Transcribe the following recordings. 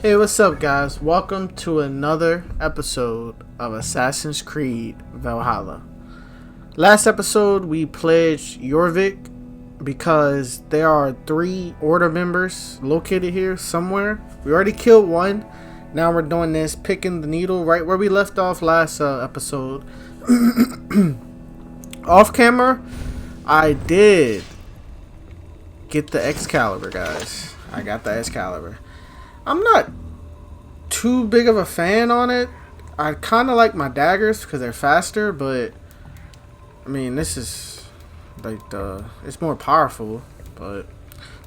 Hey, what's up, guys? Welcome to another episode of Assassin's Creed Valhalla. Last episode, we pledged Jorvik because there are 3 order members located here somewhere. We already killed one. Now we're doing this, picking the needle right where we left off last episode. Off camera, I did get the Excalibur, guys. I got the Excalibur. I'm not too big of a fan on it. I kind of like my daggers because they're faster, but I mean, this is like it's more powerful, but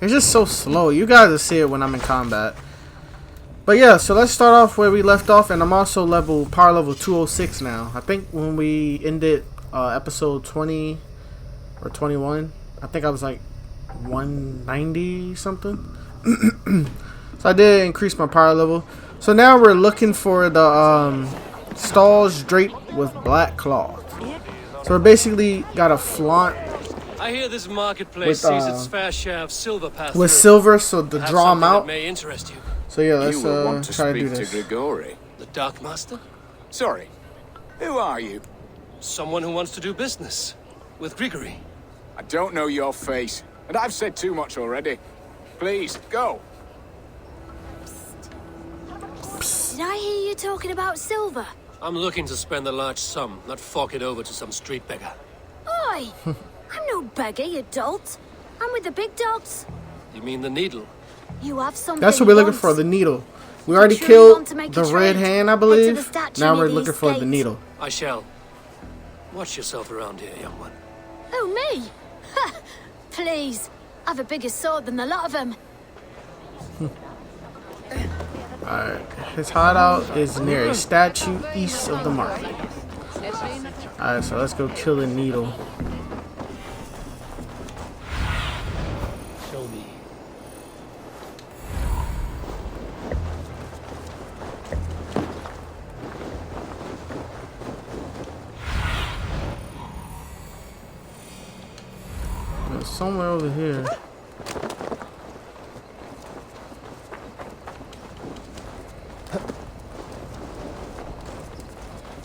it's just so slow. You guys will see it when I'm in combat. But yeah, so let's start off where we left off, and I'm also power level 206 now. I think when we ended episode 20 or 21, I think I was like 190 something. So I did increase my power level. So now we're looking for the stalls draped with black cloth. So we're basically got a flaunt. I hear this marketplace sees its fair share of silver pass with through. silver, so to draw them out. That may interest you. So yeah, let's you will want to try to do speak this. to Grigori. The Dark Master? Sorry, who are you? Someone who wants to do business with Grigory. I don't know your face, and I've said too much already. Please, go. Did I hear you talking about silver? I'm looking to spend a large sum, not fork it over to some street beggar. Oi! I'm no beggar, you dolt. I'm with the big dogs. You mean the needle? You have something. That's what we're looking for, the needle. We already Sure you killed want to make the a red trade? hand, I Head to believe. the statue Now near we're the looking east for the gate. needle. I shall. Watch yourself around here, young one. Oh, me? Ha! Please. I've a bigger sword than the lot of them. Alright, his hideout is near a statue east of the market. Alright, so let's go kill the needle. Show me. It's somewhere over here.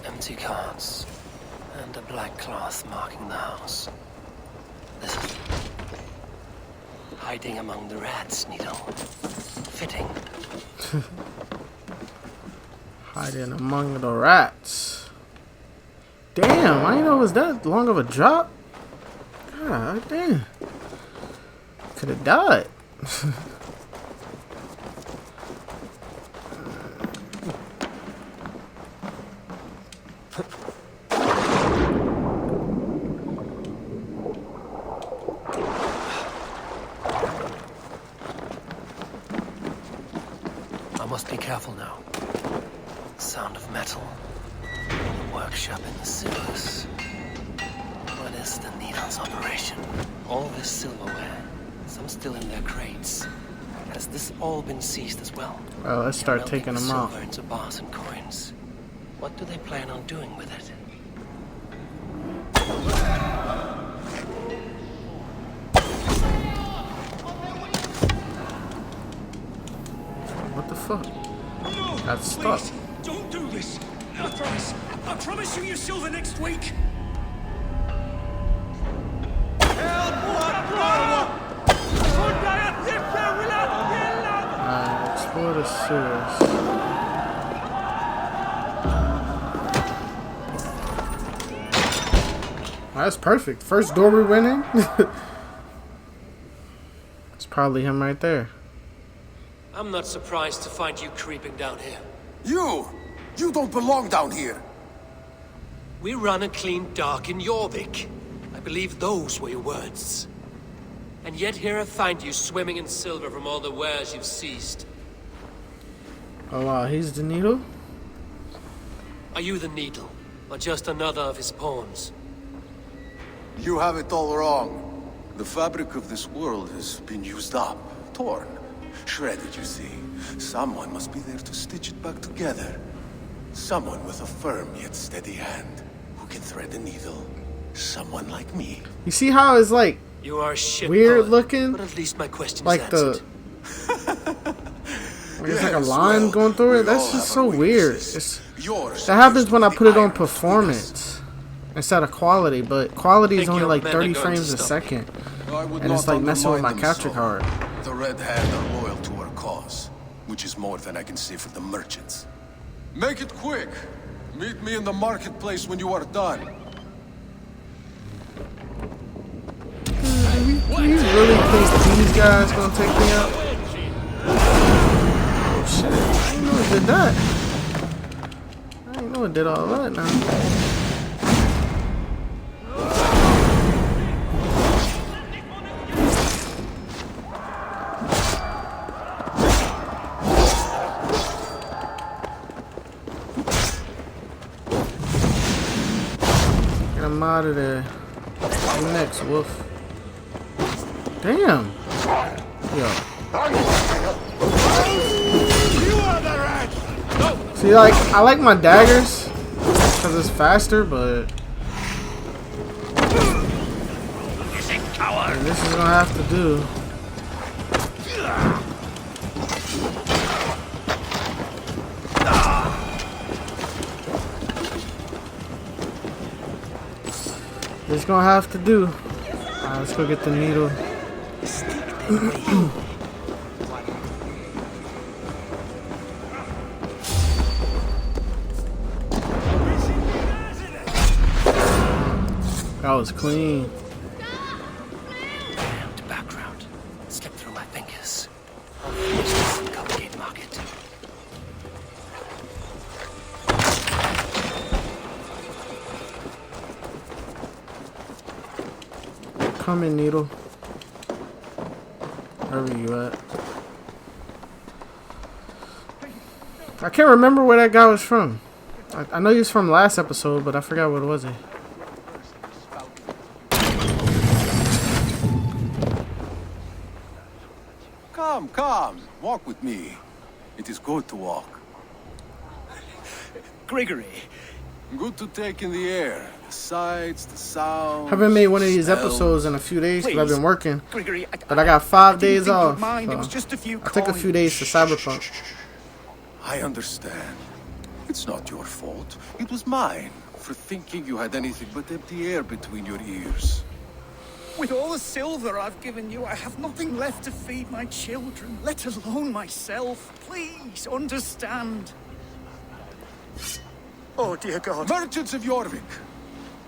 Empty carts and a black cloth marking the house. This is hiding among the rats, Needle. Fitting. Hiding among the rats. Damn, I didn't know it was that long of a drop. God damn. Could have died. I must be careful now. Sound of metal. The workshop in the sewers. What is the needle's operation? All this silverware, some still in their crates. Has this all been seized as well? Well, let's start Melting taking the them out. silver into bars and coins. What do they plan on doing with it? What the fuck? No! Got stuck. Please, don't do this! I promise! I promise you your silver next week! Explore the sewers. That's perfect. First door we went in. It's probably him right there. I'm not surprised to find you creeping down here. You don't belong down here. We run a clean dock in Jorvik. I believe those were your words. And yet here I find you swimming in silver from all the wares you've seized. Oh wow, he's the needle? Are you the needle, or just another of his pawns? You have it all wrong. The fabric of this world has been used up, torn, shredded, you see. Someone must be there to stitch it back together. Someone with a firm yet steady hand, who can thread a needle. Someone like me. You see how it's like You are a shit weird poet, looking? but at least my question's Like answered. the Like it's like a Yes, line well, going through it. we all That's just have so our weird. weaknesses. It's, Yours that happens is when I the put it on iron between us. performance instead of quality, but quality is Think only your like men are 30 going to frames a stop me? second, I would and it's not like messing with my undermine them capture so. card. The Red Hand are loyal to our cause, which is more than I can say for the merchants. Make it quick. Meet me in the marketplace when you are done. Do you really think these guys gonna take me out? Oh shit, I didn't know it did that. I didn't know it did all that now. Get him out of there. You next, Wolf. Damn. Yo. See, like, I like my daggers because it's faster, but and this is gonna have to do. It's gonna have to do. Alright, let's go get the needle. That was clean. Damned background. Slipped through my fingers. I'll finish this in Cupcake Market. Come in, needle. Wherever you at. I can't remember where that guy was from. I know he was from last episode, but I forgot what it was. Come, come. Walk with me. It is good to walk. Gregory, Good to take in the air. The sights, the sounds. Haven't made one of these smells. episodes in a few days because I've been working. Gregory, But I got 5 didn't days think you'd off. mind. It So was just a few I took a few days to Cyberpunk. I understand. It's not your fault. It was mine for thinking you had anything but empty air between your ears. With all the silver I've given you, I have nothing left to feed my children, let alone myself. Please understand. Oh, dear God. Merchants of Jorvik,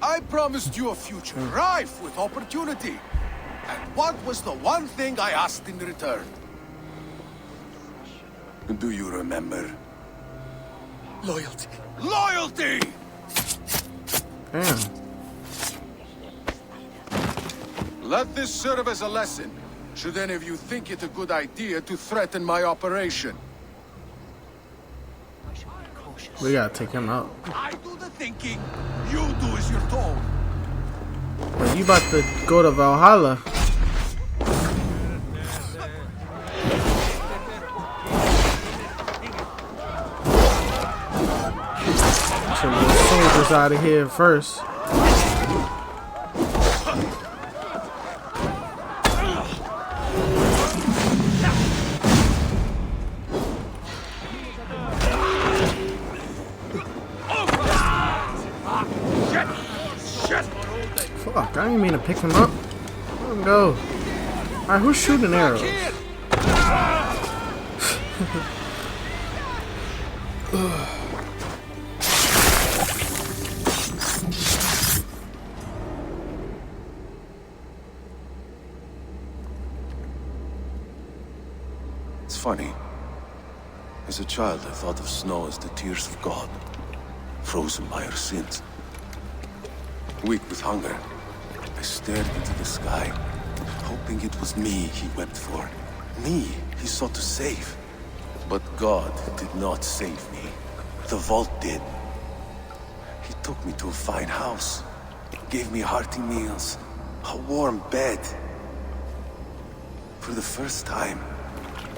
I promised you a future rife with opportunity. And what was the one thing I asked in return? Do you remember? Loyalty. Loyalty! Damn. Let this serve as a lesson, should any of you think it a good idea to threaten my operation. We gotta take him out. I do the thinking, you do as you're told. But you about to go to Valhalla. So the soldiers out of here first. Fuck, I didn't mean to pick him up. Let him go. Alright, who's shooting arrows? It's funny. As a child, I thought of snow as the tears of God, frozen by our sins. Weak with hunger, I stared into the sky, hoping it was me he wept for. Me he sought to save. But God did not save me. The vault did. He took me to a fine house, gave me hearty meals, a warm bed. For the first time,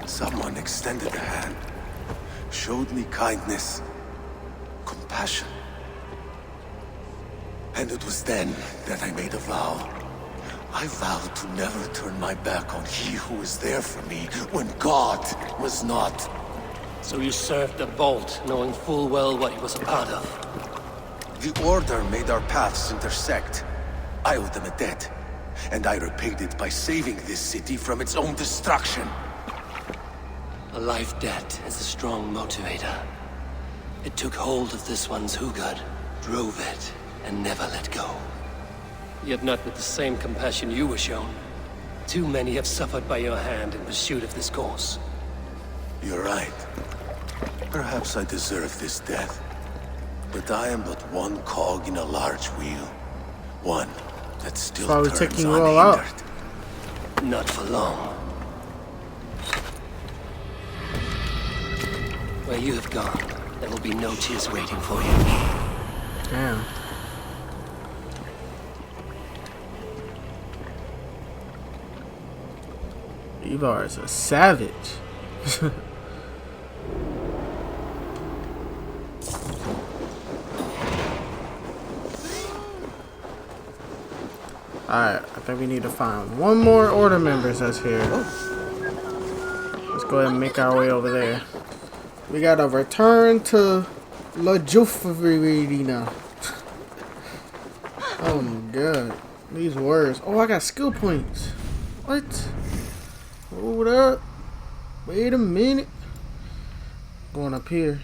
someone extended a hand, showed me kindness, compassion. And it was then that I made a vow. I vowed to never turn my back on he who was there for me when God was not. So you served the Vault, knowing full well what he was a part of. The Order made our paths intersect. I owed them a debt, and I repaid it by saving this city from its own destruction. A life debt is a strong motivator. It took hold of this one's Hugad, drove it, and never let go. Yet not with the same compassion you were shown. Too many have suffered by your hand in pursuit of this cause. You're right. Perhaps I deserve this death. But I am but one cog in a large wheel. One that still Probably turns taking you all out. unhindered. Not for long. Where you have gone, there will be no tears waiting for you. Damn. Ivar is a savage. Alright, I think we need to find one more Order member that's here. Let's go ahead and make our way over there. We gotta return to La Jufrina. Oh my god. These words. Oh, I got skill points. What? Hold up. Wait a minute. Going up here.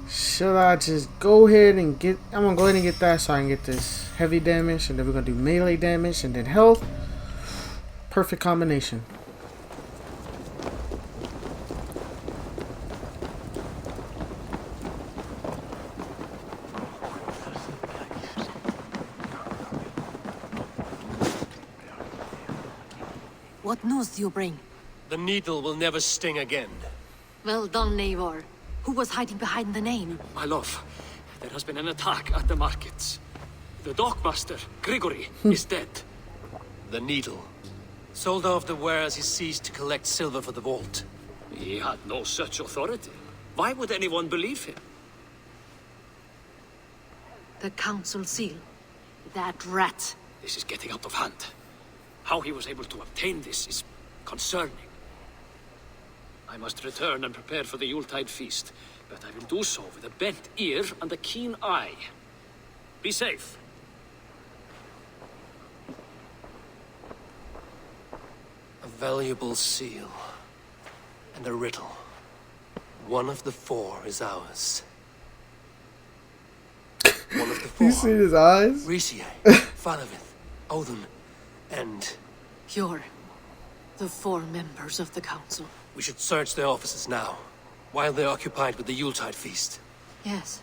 Should I just go ahead and get... I'm gonna go ahead and get that so I can get this heavy damage, and then we're gonna do melee damage and then health. Perfect combination. What news do you bring? The needle will never sting again. Well done, Eivor. Who was hiding behind the name? My love, there has been an attack at the markets. The dockmaster, Grigory, is dead. The needle. Sold off the ware as he ceased to collect silver for the vault. He had no such authority. Why would anyone believe him? The council seal. That rat. This is getting out of hand. How he was able to obtain this is concerning. I must return and prepare for the Yuletide feast, but I will do so with a bent ear and a keen eye. Be safe. A valuable seal. And a riddle. One of the four is ours. One of the four. You see his eyes? Riesier, Falavith, Odin, and... You're the 4 members of the council. We should search their offices now, while they're occupied with the Yuletide feast. Yes.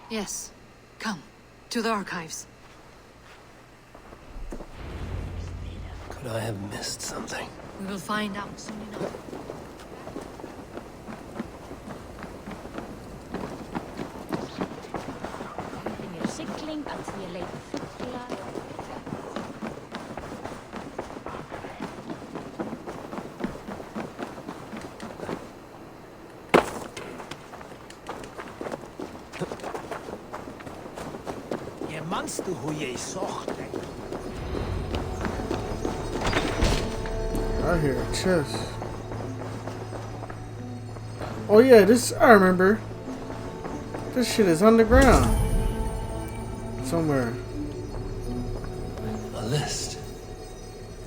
Yes. Come, to the archives. Could I have missed something? We will find out soon enough. Du hoe je zocht. I hear a chest. Oh yeah, this I remember. This shit is underground. Somewhere. A list.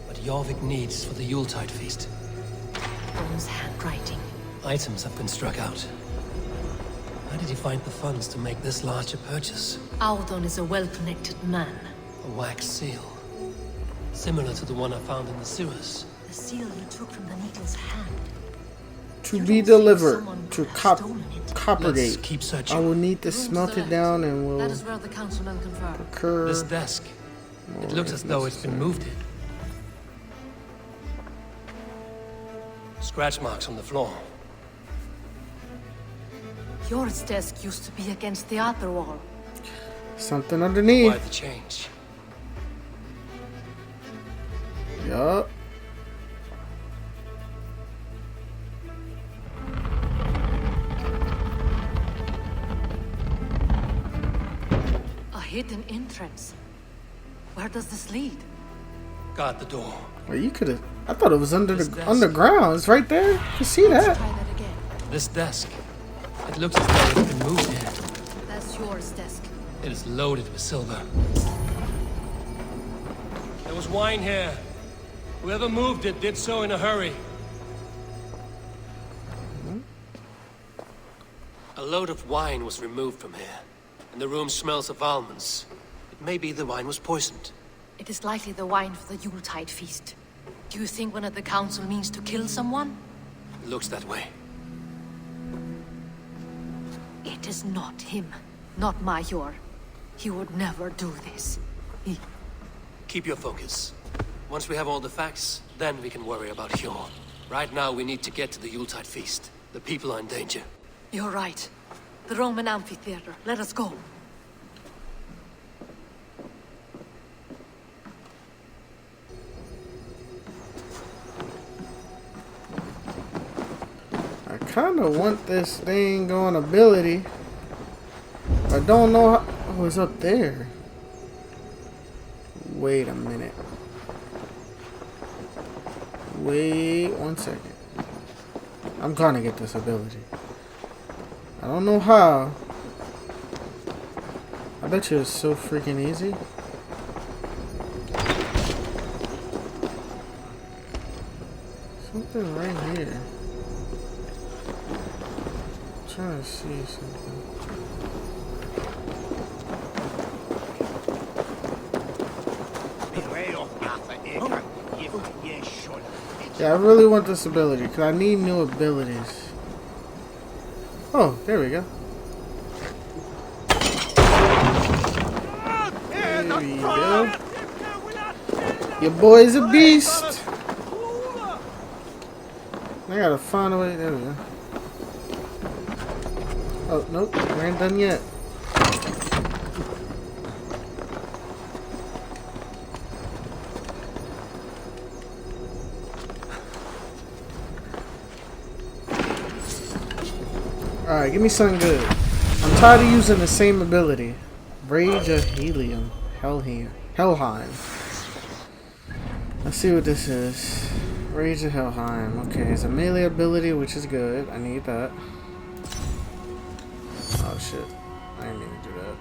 What Jorvik needs for the Yuletide feast. Bones handwriting. Items have been struck out. How did he find the funds to make this large a purchase? Audon is a well-connected man. A wax seal. Similar to the one I found in the sewers. The seal you took from the needle's hand. To You be don't think delivered someone to could have stolen it? Let's Coppergate. keep searching. I will need to Rooms smelt it select. down and That will is where the councilmen confer. occur. This desk. It looks as though it's been moved in. Scratch marks on the floor. Yours desk used to be against the other wall. Something underneath. Why the change? Yup. A hidden entrance. Where does this lead? Guard the door. Well, you could have. I thought it was underground. It's right there. You can see that. Try that again. This desk. It looks as though it's been moved here. That's yours, desk. It is loaded with silver. There was wine here. Whoever moved it did so in a hurry. A load of wine was removed from here, and the room smells of almonds. It may be the wine was poisoned. It is likely the wine for the Yuletide feast. Do you think one of the council means to kill someone? It looks that way. It is not him, not Major. He would never do this. Keep your focus. Once we have all the facts, then we can worry about Hjor. Right now, we need to get to the Yuletide feast. The people are in danger. You're right. The Roman amphitheater. Let us go. I kind of want this thing on ability. I don't know how. Oh, it's up there. Wait a minute. Wait 1 second. I'm gonna get this ability. I don't know how. I bet you it's so freaking easy. Something right here. I'm trying to see something. Yeah, I really want this ability because I need new abilities. Oh, there we go. There we go. Your boy's a beast. I gotta find a way. There we go. Oh, nope. We ain't done yet. Alright, give me something good. I'm tired of using the same ability. Rage of Helium. Helheim. Let's see what this is. Rage of Helheim. Okay, it's a melee ability, which is good. I need that. Oh shit. I didn't mean to do that.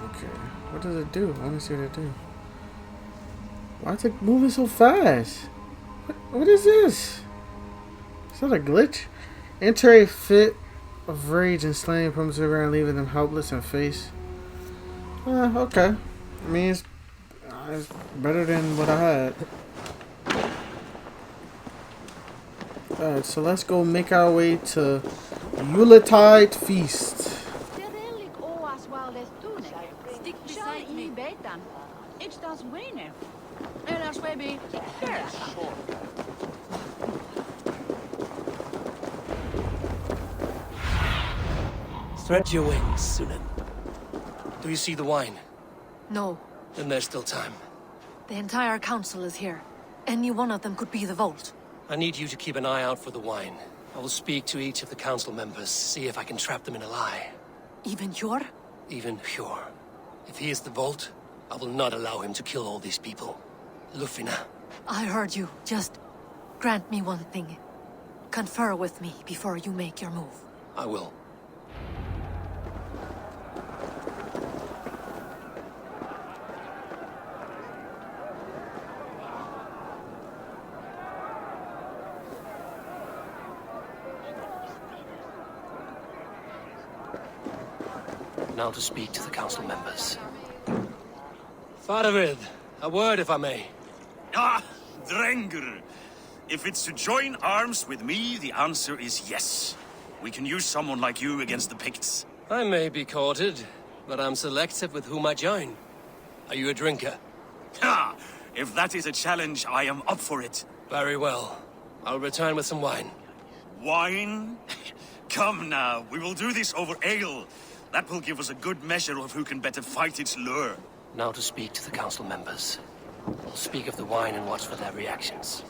Okay. What does it do? I want to see what it do. Why is it moving so fast? What is this? Is that a glitch? Enter a fit of rage and slaying opponents to the ground, leaving them helpless and face. Okay. I mean, it's better than what I had. Alright, so let's go make our way to Yuletide Feast. Stick beside me. Stretch your wings, Sunan. Do you see the wine? No. Then there's still time. The entire council is here. Any one of them could be the Vault. I need you to keep an eye out for the wine. I will speak to each of the council members, see if I can trap them in a lie. Even Hjor? Even Hjor. If he is the Vault, I will not allow him to kill all these people. Lufina. I heard you. Just grant me one thing. Confer with me before you make your move. I will. Now to speak to the council members. Faravid, a word if I may. Ah, Drengr. If it's to join arms with me, the answer is yes. We can use someone like you against the Picts. I may be courted, but I'm selective with whom I join. Are you a drinker? Ha! If that is a challenge, I am up for it. Very well. I'll return with some wine. Wine? Come now, we will do this over ale. That will give us a good measure of who can better fight its lure. Now to speak to the council members. I'll speak of the wine and watch for their reactions.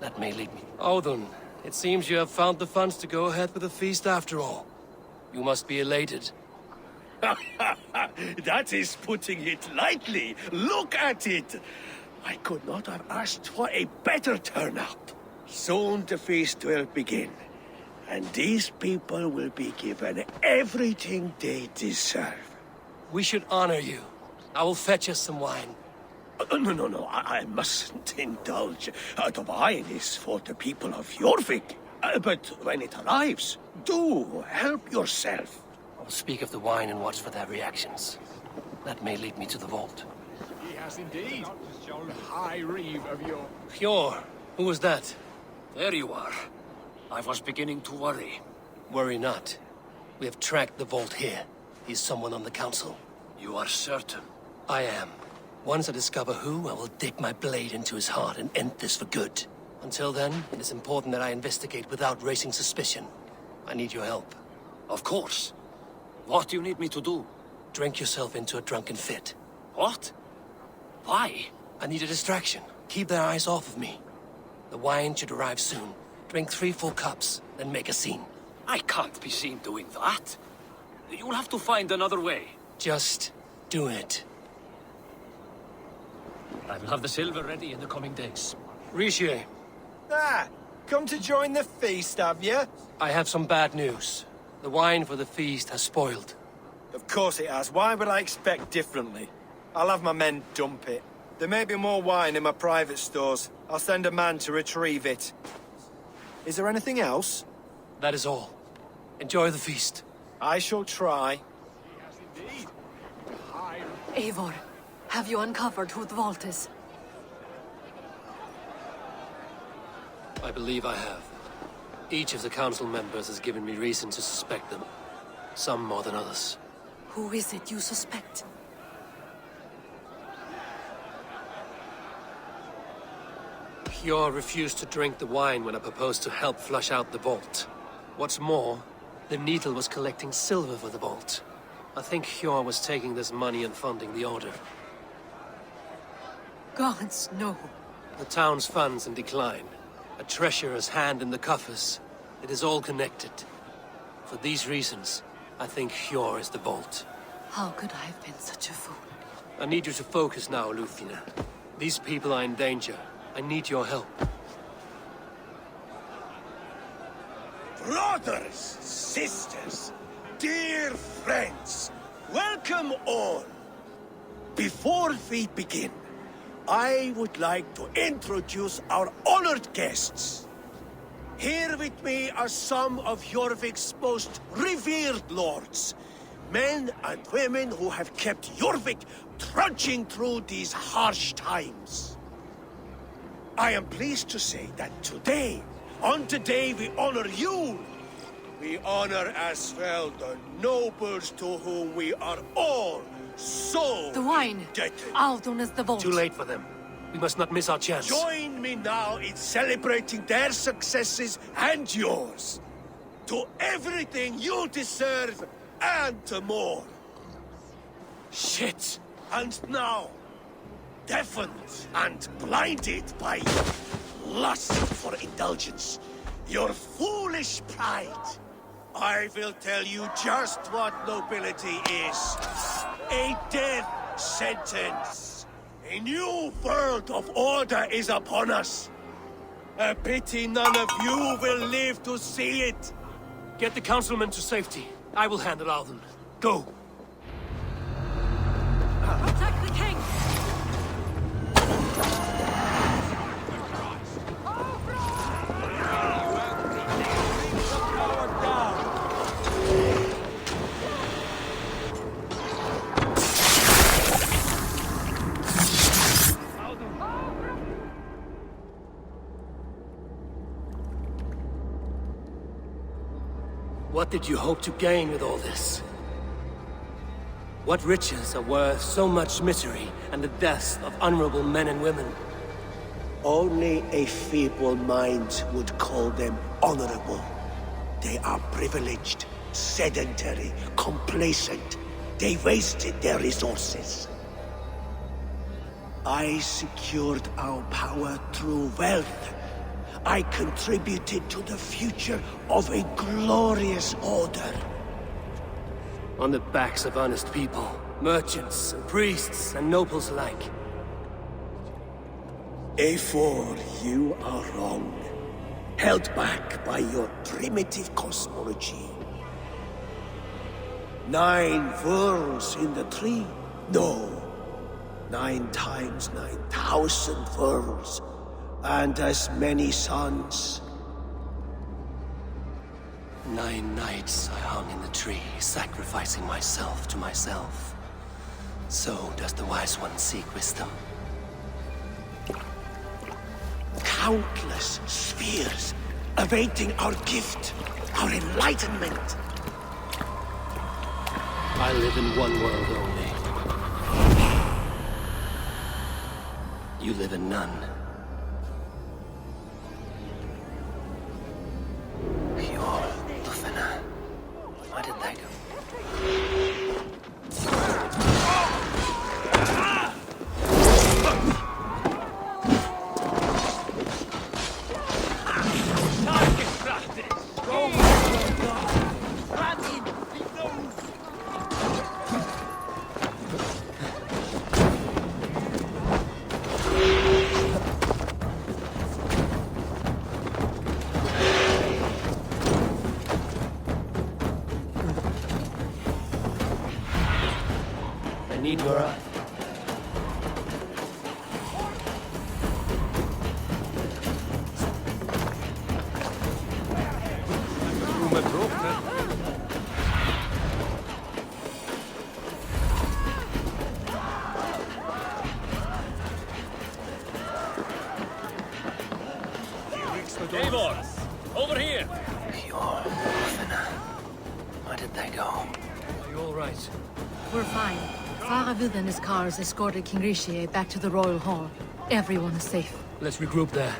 That may lead me. Odun, it seems you have found the funds to go ahead with the feast after all. You must be elated. That is putting it lightly. Look at it. I could not have asked for a better turnout. Soon the feast will begin, and these people will be given everything they deserve. We should honor you. I will fetch us some wine. No, I mustn't indulge. The wine is for the people of Jorvik. But when it arrives, do help yourself. I will speak of the wine and watch for their reactions. That may lead me to the vault. He has indeed. The high reeve of your... Hjor, who was that? There you are. I was beginning to worry. Worry not. We have tracked the vault here. He's someone on the council. You are certain? I am. Once I discover who, I will dig my blade into his heart and end this for good. Until then, it is important that I investigate without raising suspicion. I need your help. Of course. What do you need me to do? Drink yourself into a drunken fit. What? Why? I need a distraction. Keep their eyes off of me. The wine should arrive soon. Drink 3 full cups, then make a scene. I can't be seen doing that. You'll have to find another way. Just do it. I will have the silver ready in the coming days. Riche, Come to join the feast, have you? I have some bad news. The wine for the feast has spoiled. Of course it has. Why would I expect differently? I'll have my men dump it. There may be more wine in my private stores. I'll send a man to retrieve it. Is there anything else? That is all. Enjoy the feast. I shall try. Eivor, have you uncovered who the vault is? I believe I have. Each of the council members has given me reason to suspect them. Some more than others. Who is it you suspect? Hjor refused to drink the wine when I proposed to help flush out the vault. What's more, the Needle was collecting silver for the vault. I think Hjor was taking this money and funding the order. Gods, no. The town's funds in decline. A treasurer's hand in the coffers. It is all connected. For these reasons, I think Hjor is the vault. How could I have been such a fool? I need you to focus now, Lufina. These people are in danger. I need your help. Brothers, sisters, dear friends, welcome all. Before we begin, I would like to introduce our honored guests. Here with me are some of Jorvik's most revered lords. Men and women who have kept Jorvik trudging through these harsh times. I am pleased to say that today, on the day we honor you, we honor as well the nobles to whom we are all so The wine! indebted. Aldon is the vault. Too late for them. We must not miss our chance. Join me now in celebrating their successes and yours. To everything you deserve and more. Shit! And now, deafened and blinded by lust for indulgence, your foolish pride, I will tell you just what nobility is. A death sentence. A new world of order is upon us. A pity none of you will live to see it. Get the councilmen to safety. I will handle Alden. Go! Protect the king! What did you hope to gain with all this? What riches are worth so much misery and the deaths of honorable men and women? Only a feeble mind would call them honorable. They are privileged, sedentary, complacent. They wasted their resources. I secured our power through wealth. I contributed to the future of a glorious order. On the backs of honest people, merchants, and priests, and nobles alike. A4, you are wrong. Held back by your primitive cosmology. 9 worlds in the tree? No. 9 times 9,000 worlds, and as many suns. 9 nights I hung in the tree, sacrificing myself to myself. So does the Wise One seek wisdom. Countless spheres awaiting our gift, our enlightenment. I live in one world only. You live in none. Pure Lufena. Why did they go? I need your eye. Eivor, over here. Pure Lufena. Where did they go? Are you all right? We're fine. Faravid and his cars escorted King Rishi back to the Royal Hall. Everyone is safe. Let's regroup there.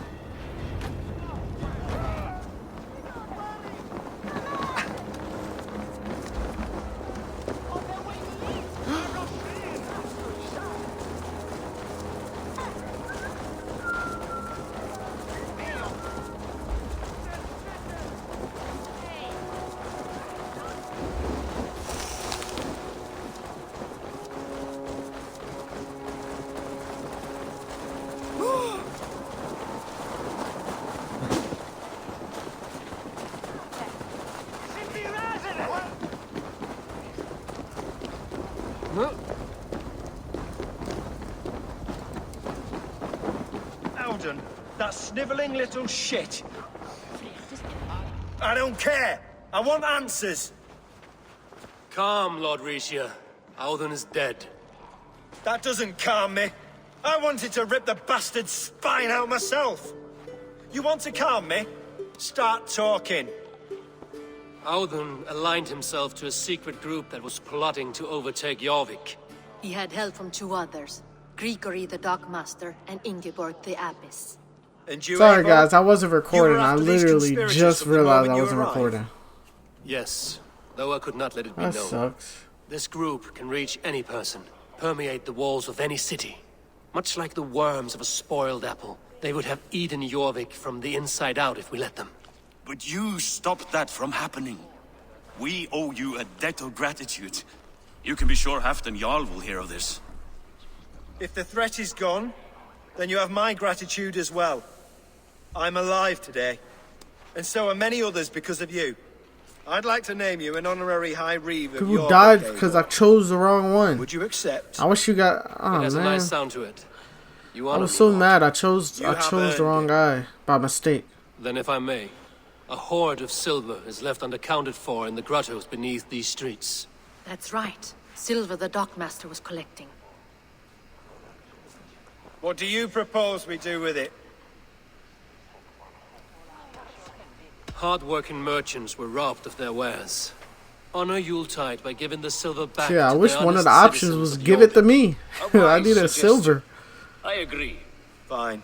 Alden, that sniveling little shit. I don't care. I want answers. Calm, Lord Rishia. Auden is dead. That doesn't calm me. I wanted to rip the bastard's spine out myself. You want to calm me? Start talking. Auden aligned himself to a secret group that was plotting to overtake Jorvik. He had help from 2 others. Grigory the Dockmaster and Ingeborg the Abbess. And you, Sorry Eivor? guys, I wasn't You recording. were I after these literally conspirators just from the realized I moment you wasn't arrived? recording. Yes, though I could not let it be That known. sucks. This group can reach any person, permeate the walls of any city. Much like the worms of a spoiled apple, they would have eaten Jorvik from the inside out if we let them. But you stopped that from happening. We owe you a debt of gratitude. You can be sure Halfdan Jarl will hear of this. If the threat is gone, then you have my gratitude as well. I'm alive today, and so are many others because of you. I'd like to name you an honorary High Reeve of People your died brigade. because I chose the wrong one. Would you accept? I wish you got. Oh It has a man, nice sound to it. You I honor was me, so Lord. mad. I chose You the have wrong earned guy by mistake. Then if I may, a hoard of silver is left unaccounted for in the grottos beneath these streets. That's right. Silver the Dockmaster was collecting. What do you propose we do with it? Hard-working merchants were robbed of their wares. Honor Yuletide by giving the silver back Yeah, I to wish the one of the honest options citizens was of give it to Jorvik. me. I need a silver. I agree. Fine.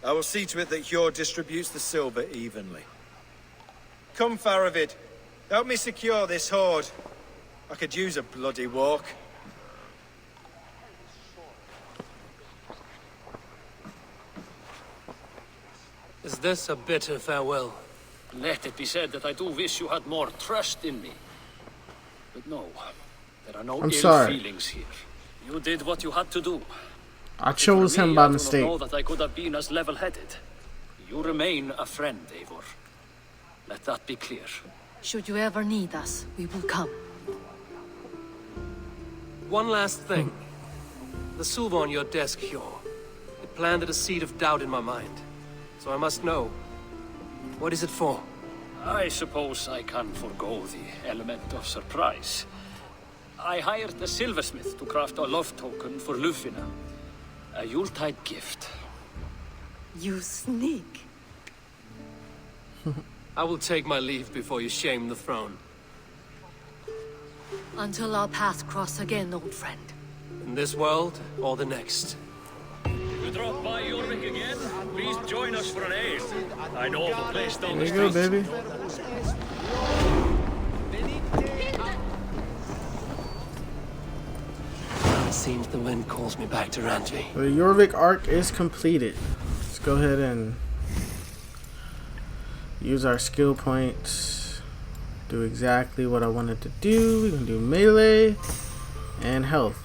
I will see to it that Hjord distributes the silver evenly. Come, Faravid. Help me secure this hoard. I could use a bloody walk. Is this a bitter farewell? Let it be said that I do wish you had more trust in me. But no, there are no I'm ill sorry. feelings here. You did what you had to do. I chose him by I do mistake. not know that I could have been as level-headed. You remain a friend, Eivor. Let that be clear. Should you ever need us, we will come. One last thing. The silver on your desk, Hjor. It planted a seed of doubt in my mind. So I must know. What is it for? I suppose I can forgo the element of surprise. I hired a silversmith to craft a love token for Lufina. A Yuletide gift. You sneak. I will take my leave before you shame the throne. Until our paths cross again, old friend. In this world, or the next. If you drop by Jorvik again, please join us for an ale. I know of a place down the There you street. go, baby. It seems the wind calls me back to Randvi. The Jorvik arc is completed. Let's go ahead and use our skill points. Do exactly what I wanted to do. We can do melee and health.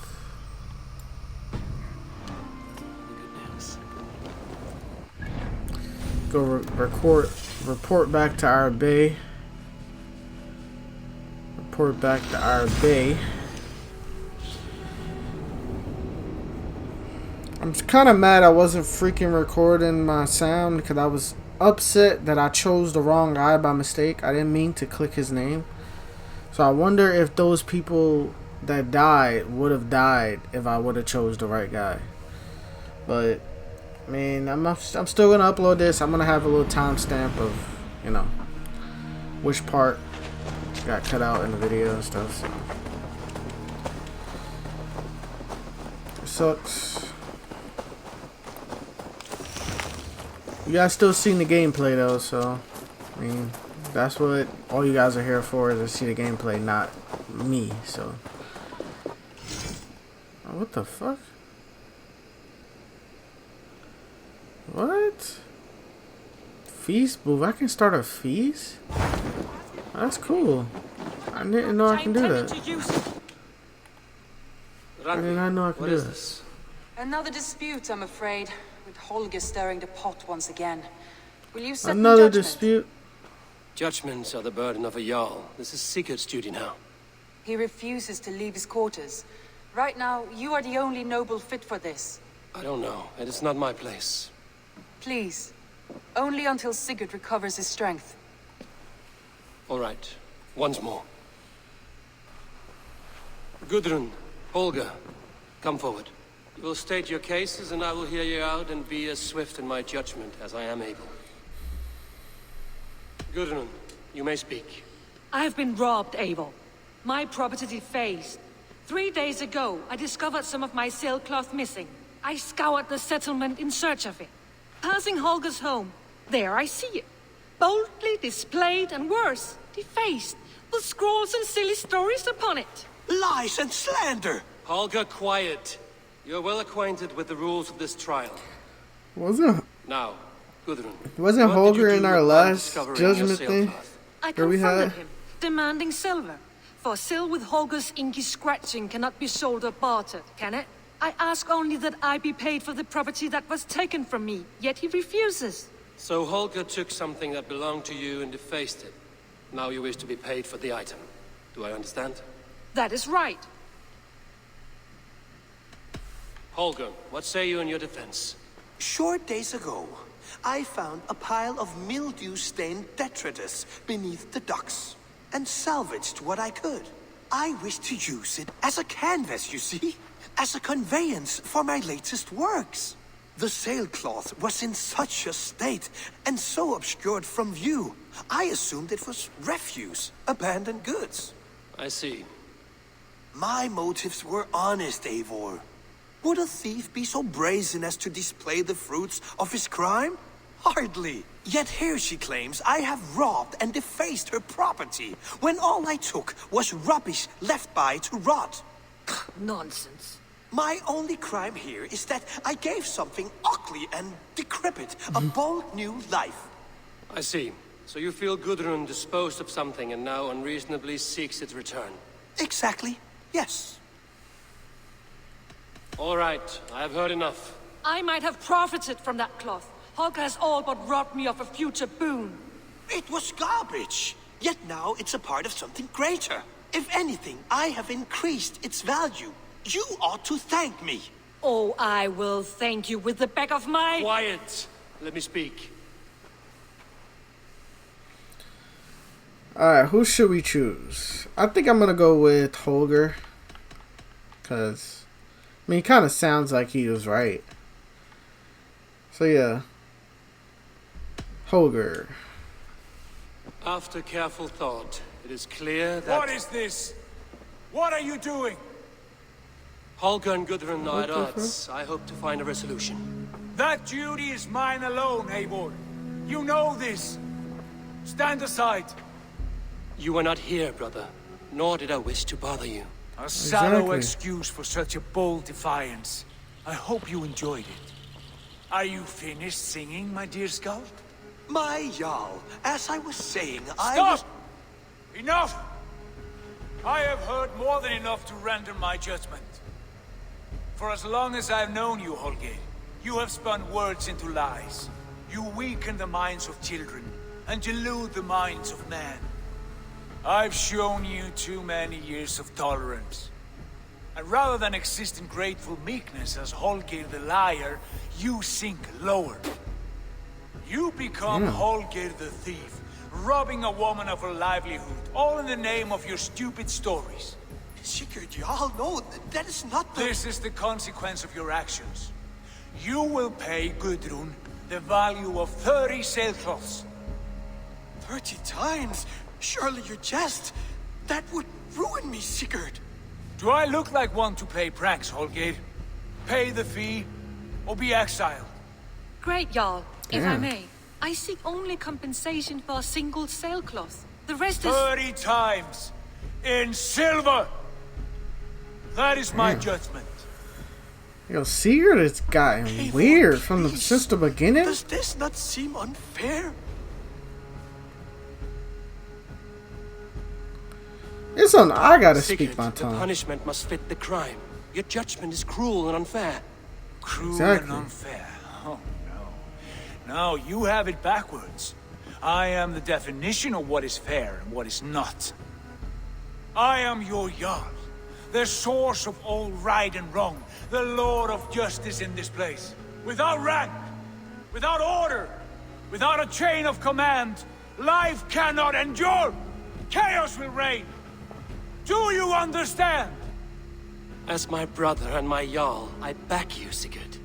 Go report back to our bay. Report back to our bay. I'm kind of mad I wasn't freaking recording my sound because I was upset that I chose the wrong guy by mistake. I didn't mean to click his name. So I wonder if those people that died would have died if I would have chose the right guy. But I mean, I'm still gonna upload this. I'm gonna have a little timestamp of, you know, which part got cut out in the video and stuff. So it sucks. You guys still seen the gameplay though, so I mean, that's what all you guys are here for, is to see the gameplay, not me. So oh, what the fuck? What? Feast move? I can start a feast? That's cool. I didn't know I can do that. I did not know I could do this. Another dispute, I'm afraid, with Holger stirring the pot once again. Will you set Another the judgment? dispute? Judgments are the burden of a Jarl. This is Sigurd's duty now. He refuses to leave his quarters. Right now, you are the only noble fit for this. I don't know. It is not my place. Please. Only until Sigurd recovers his strength. All right. Once more. Gudrun, Holger, come forward. You will state your cases and I will hear you out and be as swift in my judgment as I am able. Gudrun, you may speak. I have been robbed, Eivor. My property defaced. 3 days ago, I discovered some of my sailcloth missing. I scoured the settlement in search of it. Passing Holger's home, there I see it. Boldly displayed and worse, defaced, with scrolls and silly stories upon it. Lies and slander! Holger, quiet. You're well acquainted with the rules of this trial. Wasn't Now, Gudrun. Wasn't what did you Holger do in our upon last discovering your judgment thing? sailcloth? I Where we confronted had- him, demanding silver. For sil with Holger's inky scratching cannot be sold or bartered, can it? I ask only that I be paid for the property that was taken from me, yet he refuses. So Holger took something that belonged to you and defaced it. Now you wish to be paid for the item. Do I understand? That is right. Holger, what say you in your defense? Short days ago, I found a pile of mildew-stained detritus beneath the docks, and salvaged what I could. I wish to use it as a canvas, you see? As a conveyance for my latest works. The sailcloth was in such a state, and so obscured from view, I assumed it was refuse, abandoned goods. I see. My motives were honest, Eivor. Would a thief be so brazen as to display the fruits of his crime? Hardly. Yet here she claims I have robbed and defaced her property, when all I took was rubbish left by to rot. Nonsense. My only crime here is that I gave something ugly and decrepit a bold new life. I see. So you feel Gudrun disposed of something and now unreasonably seeks its return. Exactly, yes. All right, I have heard enough. I might have profited from that cloth. Holger has all but robbed me of a future boon. It was garbage. Yet now it's a part of something greater. If anything, I have increased its value. You ought to thank me. Oh, I will thank you with the back of my... Quiet! Let me speak. Alright, who should we choose? I think I'm gonna go with Holger. Cause, I mean, he kind of sounds like he was right. So yeah. Holger. After careful thought, it is clear that... What is this? What are you doing? Holger and Gudrun are at odds. I hope to find a resolution. That duty is mine alone, Eivor. You know this. Stand aside. You are not here, brother. Nor did I wish to bother you. A shallow excuse for such a bold defiance. I hope you enjoyed it. Are you finished singing, my dear Skald? My Jarl, as I was saying, Stop! Enough! I have heard more than enough to render my judgment. For as long as I've known you, Holger, you have spun words into lies. You weaken the minds of children, and delude the minds of men. I've shown you too many years of tolerance. And rather than exist in grateful meekness as Holger the liar, you sink lower. You become Holger the thief, robbing a woman of her livelihood, all in the name of your stupid stories. Sigurd, Jarl, no, that is not the... This is the consequence of your actions. You will pay Gudrun the value of 30 sailcloths. 30 times? Surely you jest. That would ruin me, Sigurd. Do I look like one to play pranks, Holger? Pay the fee, or be exiled. Great, Jarl. If I may, I seek only compensation for a single sailcloth. The rest is... 30 times! In silver! That is my judgment. Yo, Sigurd has gotten weird from since the beginning. Does this not seem unfair? It's on. I gotta Sigurd, speak my tongue. The punishment must fit the crime. Your judgment is cruel and unfair. Cruel and unfair. Oh no. No, you have it backwards. I am the definition of what is fair and what is not. I am your Jarl, the source of all right and wrong, the Lord of justice in this place. Without rank, without order, without a chain of command, life cannot endure. Chaos will reign. Do you understand? As my brother and my Jarl, I back you, Sigurd.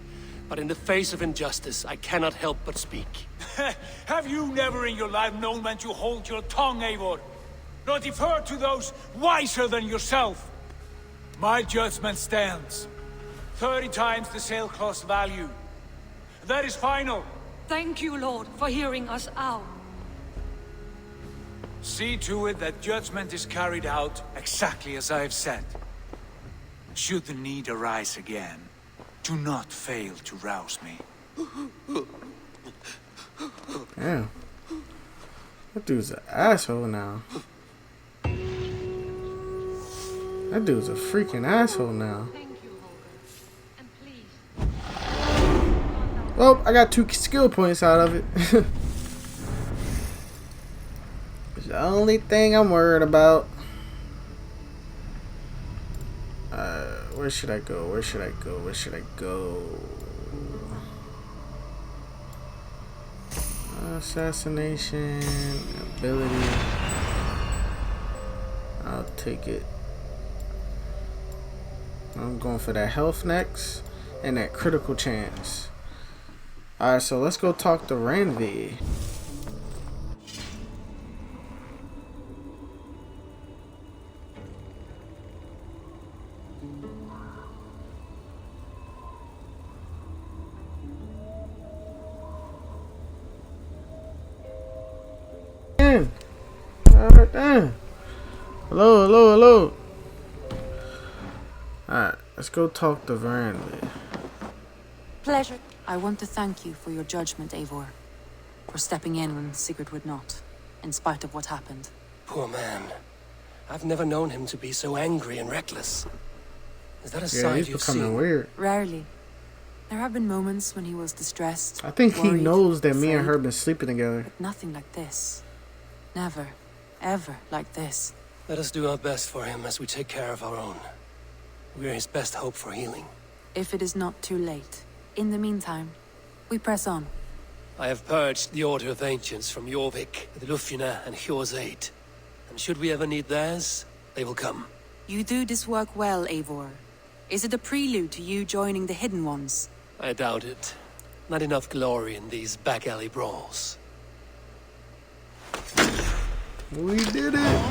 But in the face of injustice, I cannot help but speak. Have you never in your life known when to hold your tongue, Eivor? Nor defer to those wiser than yourself? My judgment stands. 30 times the sailcloth's value. That is final. Thank you, Lord, for hearing us out. See to it that judgment is carried out exactly as I have said. Should the need arise again, do not fail to rouse me. Damn. That dude's an asshole now. That dude's a freaking asshole now. Well, I got 2 skill points out of it. It's the only thing I'm worried about. Where should I go? Where should I go? Where should I go? Assassination, ability. I'll take it. I'm going for that health next and that critical chance. Alright, so let's go talk to Randvi. Alright then. Hello. Alright, let's go talk to Randvi. Pleasure. I want to thank you for your judgment, Eivor. For stepping in when Sigurd would not, in spite of what happened. Poor man. I've never known him to be so angry and reckless. Is that a Yeah, side he's you've becoming seen? weird. Rarely. There have been moments when he was distressed. I think he worried, knows that me and afraid, her been sleeping together. but nothing like this. Never, ever like this. Let us do our best for him as we take care of our own. We are his best hope for healing. If it is not too late. In the meantime, we press on. I have purged the Order of Ancients from Jorvik, the Lufina, and Hjor's aid. And should we ever need theirs, they will come. You do this work well, Eivor. Is it a prelude to you joining the Hidden Ones? I doubt it. Not enough glory in these back alley brawls. We did it!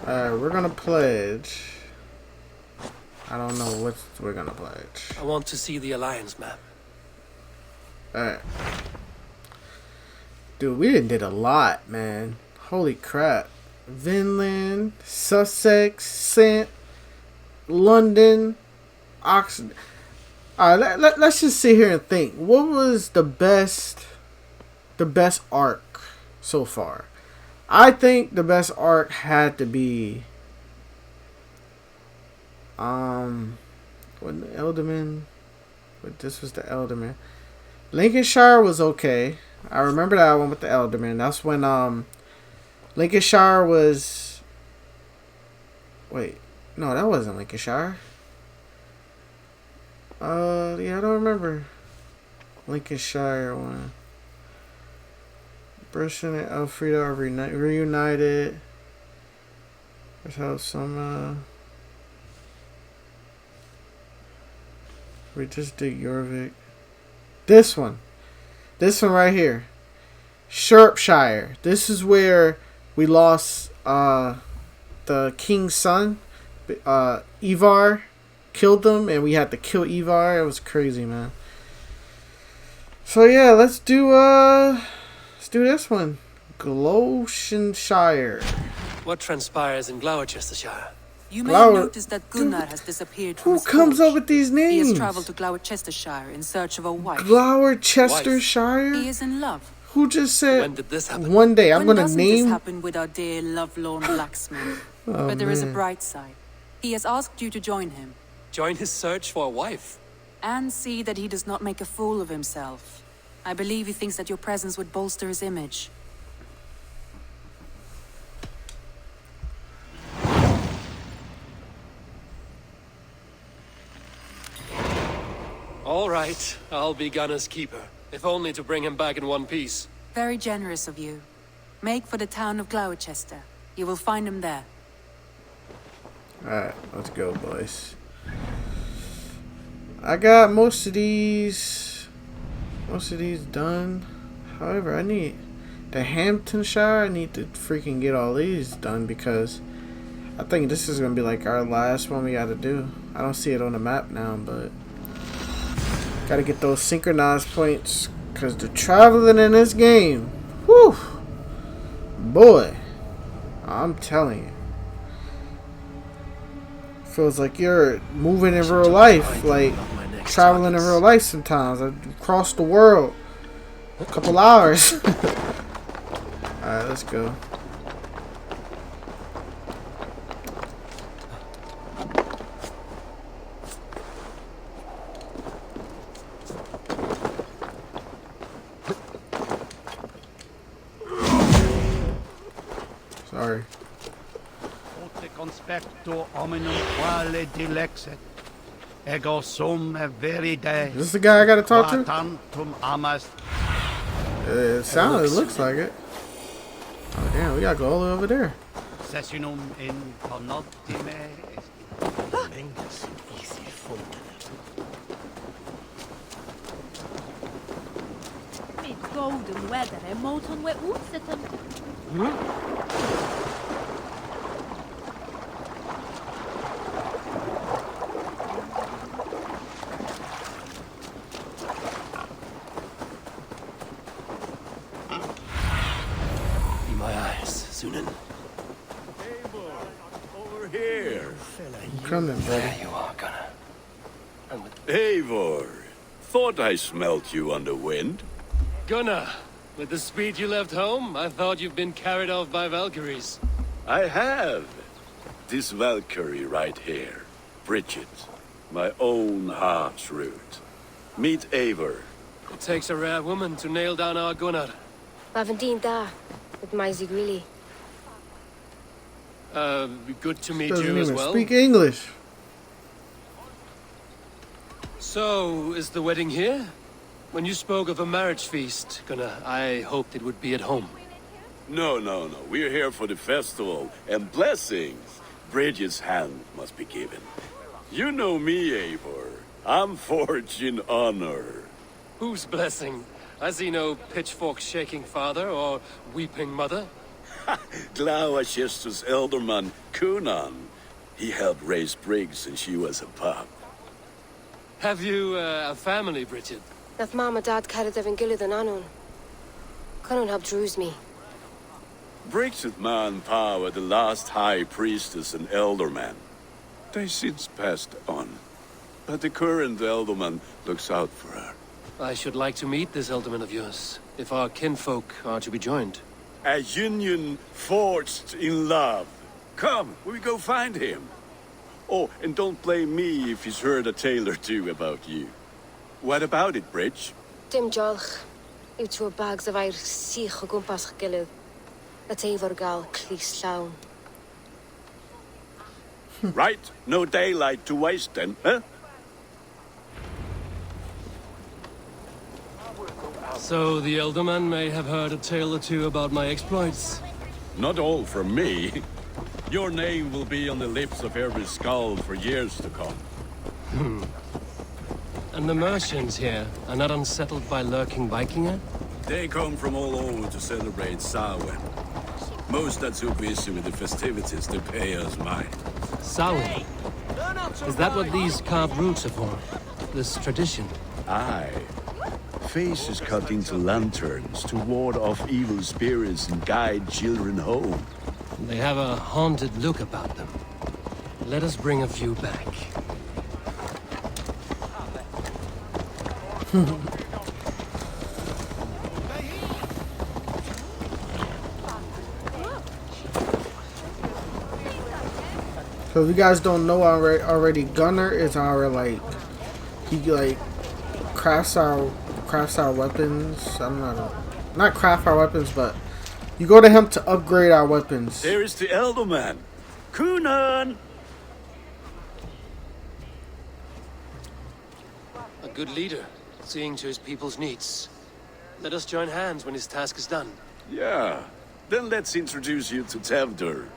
Alright, we're gonna pledge. I don't know what we're gonna pledge. I want to see the Alliance map. Alright. Dude, we did a lot, man. Holy crap. Vinland, Sussex, St. London, Oxford. Alright, let's just sit here and think. What was the best arc so far? I think the best arc had to be when the Elderman, but this was the Elderman. Lincolnshire was okay. I remember that one with the Elderman. That's when Lincolnshire was, wait, no, that wasn't Lincolnshire. Yeah, I don't remember Lincolnshire one. Brisson and Elfrida are reunited. There's how some we just did Jorvik. This one right here, Shropshire. This is where we lost the king's son. Ivar killed them, and we had to kill Ivar. It was crazy, man. So yeah, let's do this one. Gloucestershire. What transpires in Gloucestershire? You may have noticed that Gunnar has disappeared from Who his comes court. up with these names? He has traveled to Gloucestershire in search of a wife. Gloucestershire? He is in love. Who just said? When did this happen? One day I'm When gonna doesn't name. this happen with our dear lovelorn blacksmith? Oh, but there is a man. bright side. He has asked you to join him. Join his search for a wife? And see that he does not make a fool of himself. I believe he thinks that your presence would bolster his image. All right, I'll be Gunner's keeper, if only to bring him back in one piece. Very generous of you. Make for the town of Gloucester. You will find him there. Alright, let's go, boys. I got most of these done. However, I need the Hamptonshire. I need to freaking get all these done because I think this is gonna be like our last one we gotta do. I don't see it on the map now, but gotta get those synchronized points because the traveling in this game, whew, boy, I'm telling you. Feels like you're moving in real life, like traveling in real life sometimes. Across the world. A couple hours. Alright, let's go. Sorry. Conspecto hominum quale dilexet. Ego sum veride. Is this the guy I gotta talk to? Tantum amast. It looks like it. Oh damn, we gotta go all the way over there. Sessionum in conoptime est. Mid golden weather and molten wet utsetum. Be my eyes, Sunan. Over here. I'm coming, buddy. There you are, Gunner. Eivor, thought I smelt you on the wind. Gunner, With the speed you left home, I thought you'd been carried off by Valkyries. I have. This Valkyrie right here. Bridget. My own heart's root. Meet Eivor. It takes a rare woman to nail down our Gunnar. Lavendine da, with my Zigrili. Good to meet Doesn't you as even well. speak English. So, is the wedding here? When you spoke of a marriage feast, Gunnar, I hoped it would be at home. No. We're here for the festival and blessings. Bridget's hand must be given. You know me, Eivor. I'm forged in honor. Whose blessing? I see no pitchfork-shaking father or weeping mother. Glauachester's elderman, Kunan. He helped raise Briggs since she was a pup. Have you a family, Bridget? Nath Mama Dad carried Evan Gillid and Anon. Conan helped druise me. Briggs at Man Power, the last high priestess and elderman. They since passed on. But the current elderman looks out for her. I should like to meet this elderman of yours, if our kinfolk are to be joined. A union forged in love. Come, we go find him. Oh, and don't blame me if he's heard a tale or two about you. What about it, Bridge? Dim Jolch. Yw trwy bags of air sych o gwmpas gilydd. That Eivor gal clis llawn. Right, no daylight to waste then, huh? So the elderman may have heard a tale or two about my exploits. Not all from me. Your name will be on the lips of every skull for years to come. And the merchants here are not unsettled by lurking Vikinger? They come from all over to celebrate Samhain. Most are too busy with the festivities to pay us mind. Samhain? Is that what these carved roots are for? This tradition? Aye. Faces cut into lanterns to ward off evil spirits and guide children home. They have a haunted look about them. Let us bring a few back. So if you guys don't know already, Gunnar is our he crafts our weapons. I don't know, not craft our weapons, but you go to him to upgrade our weapons. There is the Elderman, Kunan. A good leader, seeing to his people's needs. Let us join hands when his task is done. Yeah, then let's introduce you to Tevdur.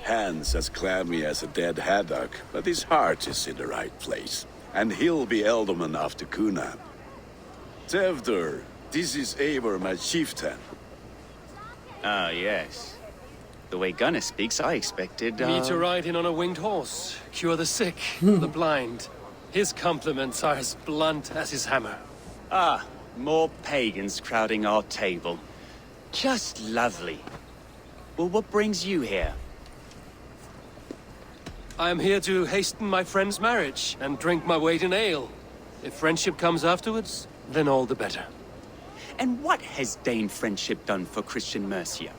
Hands as clammy as a dead haddock, but his heart is in the right place. And he'll be Elderman after Kunan. Tevdur, this is Eivor, my chieftain. Ah, yes. The way Gunnar speaks, I expected, Me to ride in on a winged horse, cure the sick, the blind. His compliments are as blunt as his hammer. Ah, more pagans crowding our table. Just lovely. Well, what brings you here? I am here to hasten my friend's marriage and drink my weight in ale. If friendship comes afterwards, then all the better. And what has Dane friendship done for Christian Mercia?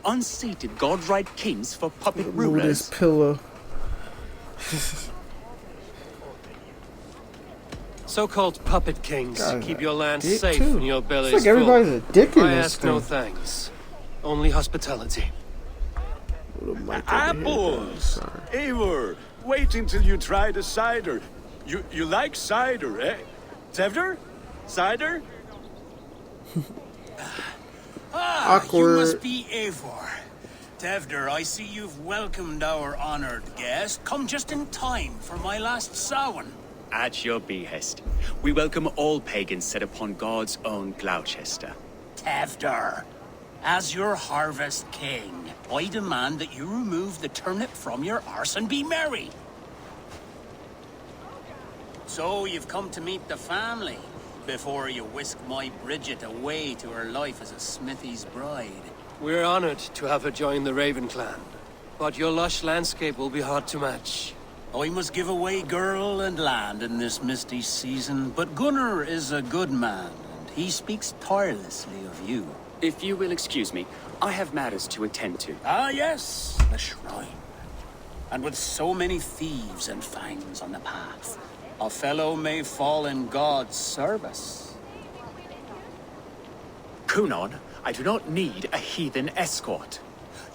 Unsated god-right kings for puppet rulers? This pillow. So-called puppet kings God, keep your land dick safe too. and your bellies It's like everybody's full. a dick in I this ask no thing. thanks. Only hospitality. Apples! Eivor, wait until you try the cider. You like cider, eh? Tevdur? Cider? Awkward. You must be Eivor. Tevdur, I see you've welcomed our honored guest. Come just in time for my last Samhain. At your behest. We welcome all pagans set upon God's own Gloucester. Tevdur, as your harvest king, I demand that you remove the turnip from your arse and be merry. So you've come to meet the family before you whisk my Bridget away to her life as a smithy's bride. We're honored to have her join the Raven clan, but your lush landscape will be hard to match. I must give away girl and land in this misty season, but Gunnar is a good man, and he speaks tirelessly of you. If you will excuse me, I have matters to attend to. Ah, yes, the shrine. And with so many thieves and fangs on the path, a fellow may fall in God's service. Kunon, I do not need a heathen escort.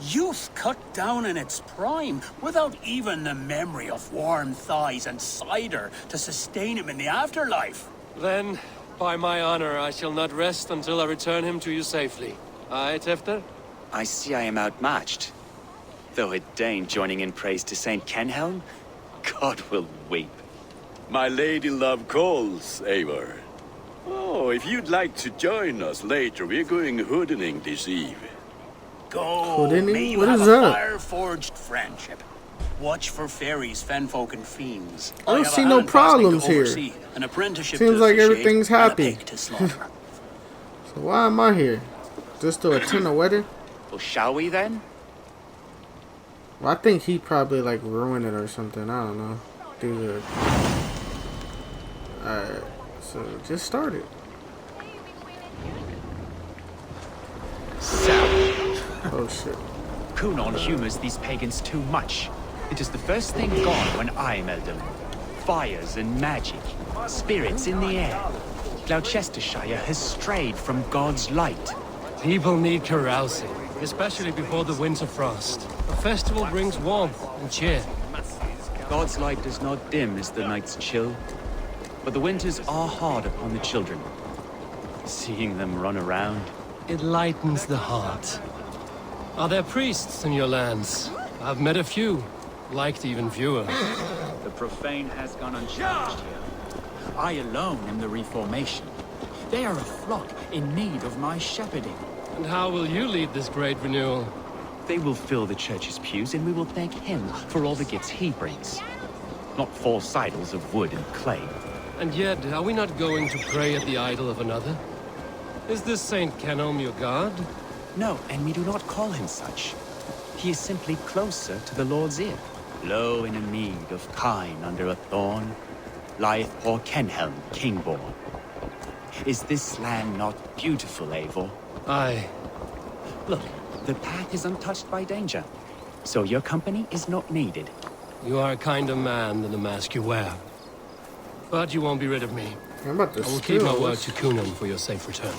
Youth cut down in its prime, without even the memory of warm thighs and cider to sustain him in the afterlife. Then, by my honor, I shall not rest until I return him to you safely. Aye, Tefter? I see I am outmatched. Though a Dane joining in praise to Saint Kenhelm, God will weep. My lady love calls, Eivor. Oh, if you'd like to join us later, we're going hoodening this eve. Go, may you What have is a that? fire-forged friendship. Watch for fairies, fenfolk, and fiends. I don't have see a no hand casting to problems here. oversee, an apprenticeship Seems to like officiate, everything's and a happy. pig to slaughter. So why am I here? Just to attend a wedding? Well, shall we then? Well, I think he probably like ruined it or something. I don't know. Dude. Alright, so just start it. Oh shit. Kunon humors these pagans too much. It is the first thing gone when I am Elderman. Fires and magic, spirits in the air. Gloucestershire has strayed from God's light. People need carousing, especially before the winter frost. A festival brings warmth and cheer. God's light does not dim as the nights chill, but the winters are hard upon the children. Seeing them run around, it lightens the heart. Are there priests in your lands? I've met a few, liked even fewer. The profane has gone unchallenged here. I alone am the Reformation. They are a flock in need of my shepherding. And how will you lead this great renewal? They will fill the church's pews, and we will thank him for all the gifts he brings. Not false idols of wood and clay. And yet, are we not going to pray at the idol of another? Is this Saint Kenelm your god? No, and we do not call him such. He is simply closer to the Lord's ear. Low in a mead of kine under a thorn, lieth poor Kenhelm, king-born. Is this land not beautiful, Eivor? Aye. Look, the path is untouched by danger, so your company is not needed. You are a kinder man than the mask you wear. But you won't be rid of me. I will keep my word to Kunon for your safe return.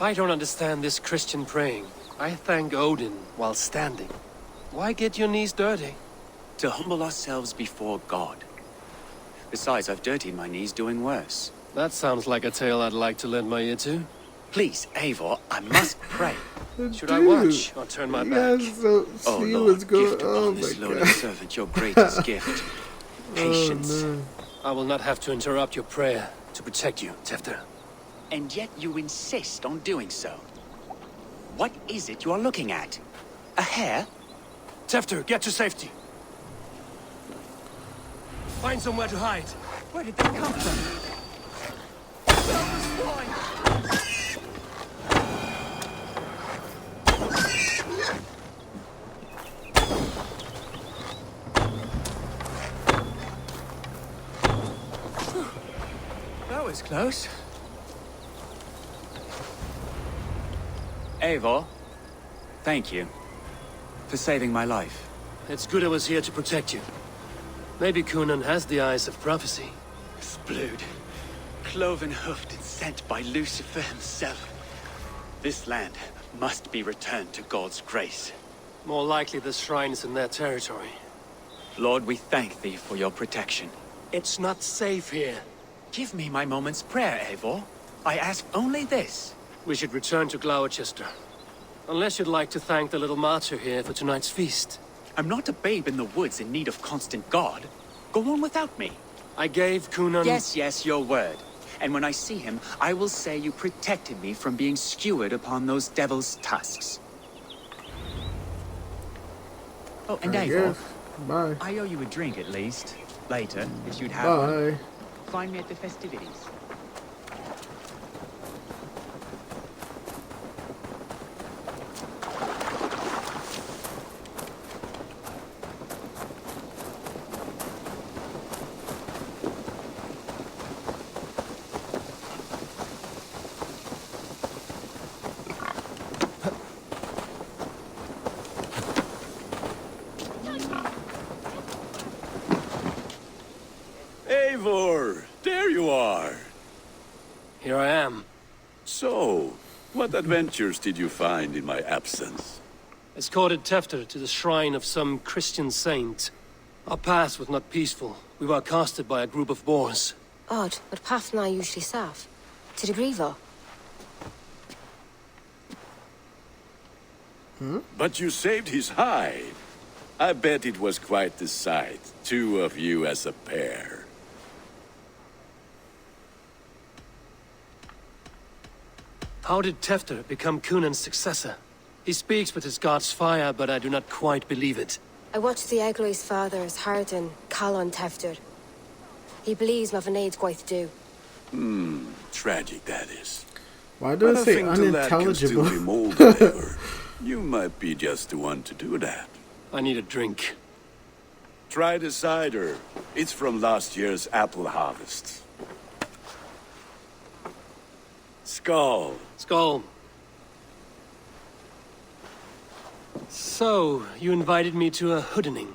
I don't understand this Christian praying. I thank Odin while standing. Why get your knees dirty? To humble ourselves before God. Besides, I've dirtied my knees doing worse. That sounds like a tale I'd like to lend my ear to. Please, Eivor, I must pray. Should I watch or turn my back? So oh see Lord, what's going gift on. upon this lowly servant your greatest gift. Patience. Oh, no. I will not have to interrupt your prayer to protect you, Tefter. And yet you insist on doing so. What is it you are looking at? A hare? Tefter, get to safety. Find somewhere to hide. Where did they come from? That was close. Eivor, thank you for saving my life. It's good I was here to protect you. Maybe Kunon has the eyes of prophecy. Splood, cloven-hoofed and sent by Lucifer himself. This land must be returned to God's grace. More likely the shrine is in their territory. Lord, we thank thee for your protection. It's not safe here. Give me my moment's prayer, Eivor. I ask only this. We should return to Gloucester. Unless you'd like to thank the little martyr here for tonight's feast. I'm not a babe in the woods in need of constant guard. Go on without me. I gave Kunon... Yes, your word. And when I see him, I will say you protected me from being skewered upon those devil's tusks. Oh, and Eivor, bye. I owe you a drink at least. Later, if you'd have one. Bye. Find me at the festivities. Eivor! There you are! Here I am. So, what adventures did you find in my absence? Escorted Tefter to the shrine of some Christian saint. Our paths were not peaceful. We were accosted by a group of boars. Odd, but path na usually safe. To the Grievo. But you saved his hide. I bet it was quite the sight. Two of you as a pair. How did Tefter become Cunan's successor? He speaks with his god's fire, but I do not quite believe it. I watched the Egloi's father's Harden call on Tefter. He believes Mavanaid's quite do. Tragic that is. Why do I But say think the lad can still unintelligible? be molded, Eivor. You might be just the one to do that. I need a drink. Try the cider. It's from last year's apple harvest. Skull. Skull. So, you invited me to a hoodening.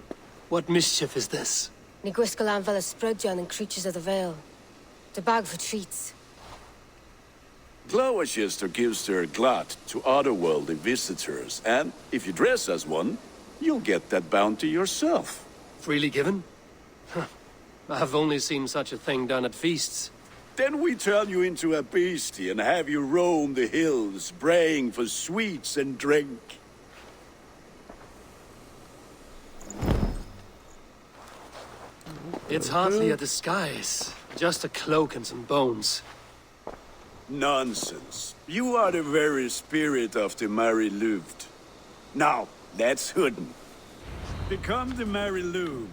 What mischief is this? Ni Gwisgalan Vela Sprudjan and Creatures of the Vale. The bag for treats. Glowachester gives their glut to otherworldly visitors, and if you dress as one, you'll get that bounty yourself. Freely given? Huh. I've only seen such a thing done at feasts. Then we turn you into a beastie and have you roam the hills, braying for sweets and drink. It's hardly a disguise. Just a cloak and some bones. Nonsense. You are the very spirit of the Mary Louved. Now, let's hooden. Become the Mary Louved,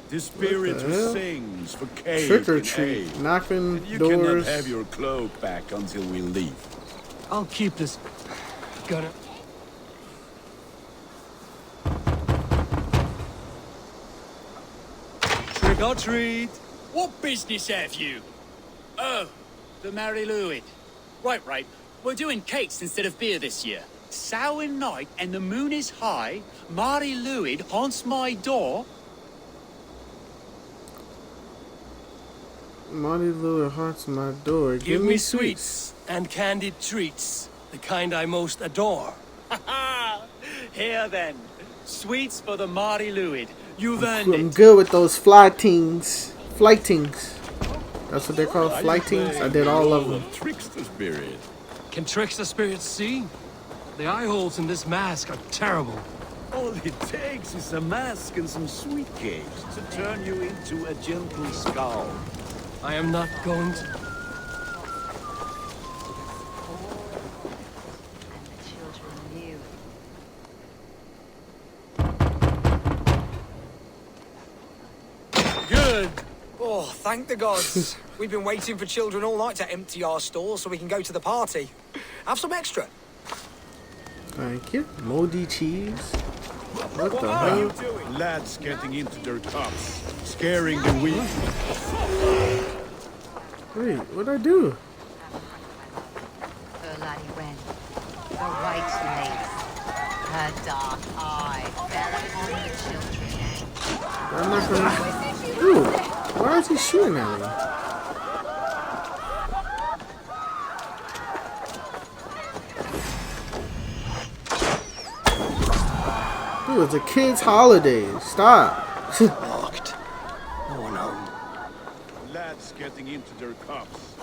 the spirit who sings for cave Trick or and treat, ave. knocking And you doors. cannot have your cloak back until we leave. I'll keep this. Gonna. Trick or treat. What business have you? Oh, the Mary Louid. Right. We're doing cakes instead of beer this year. Samhain night and the moon is high. Mary Louid haunts my door. Monty Lou haunts my door. Give me sweets and candied treats. The kind I most adore. Here then. Sweets for the Mary Louid. You've earned I'm it. good with those flightings. That's what they're called, flightings. I did all of them. Trickster spirit. Can trickster spirits see? The eye holes in this mask are terrible. All it takes is a mask and some sweet cakes to turn you into a gentle skull. I am not going to... Good! Oh, thank the gods. We've been waiting for children all night to empty our stores so we can go to the party. Have some extra. Thank you. Moldy cheese. What the are hell? you doing? Lads getting into their cups, scaring the weak. Wait, what'd I do? Her laddie Wen, the white lace, her dark eye fell upon the children. I'm not gonna... Dude, why is he shooting at me? Dude, it's a kid's holiday. Stop. Locked. No one home. Lads getting into their cups.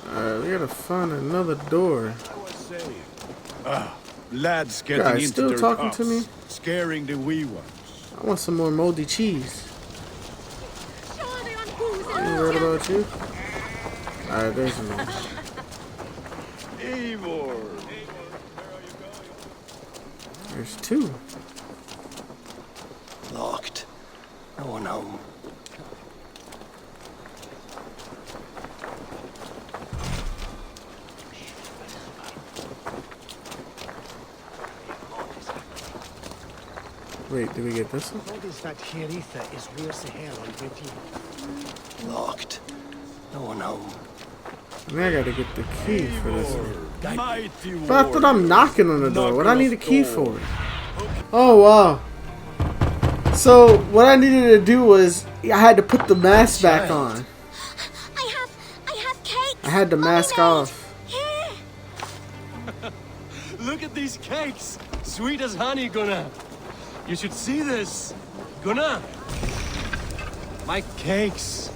Alright, we gotta find another door. Lads getting Guys, into still their talking cups, to me? scaring the wee ones. I want some more moldy cheese. You worried about you? Alright, there's one. Eivor! There's two. Locked. No one home. Wait, did we get this one? What is that Hiritha is worse hell with you? Locked. No one home. mean, I gotta get the key for this one. Mighty But I thought I'm knocking on the door. What I need a key door. for? Oh, wow. So, what I needed to do was, I had to put the mask back on. I have cake. I had the mask off. Look at these cakes! Sweet as honey, Gunnar. You should see this. Gunnar! My cakes.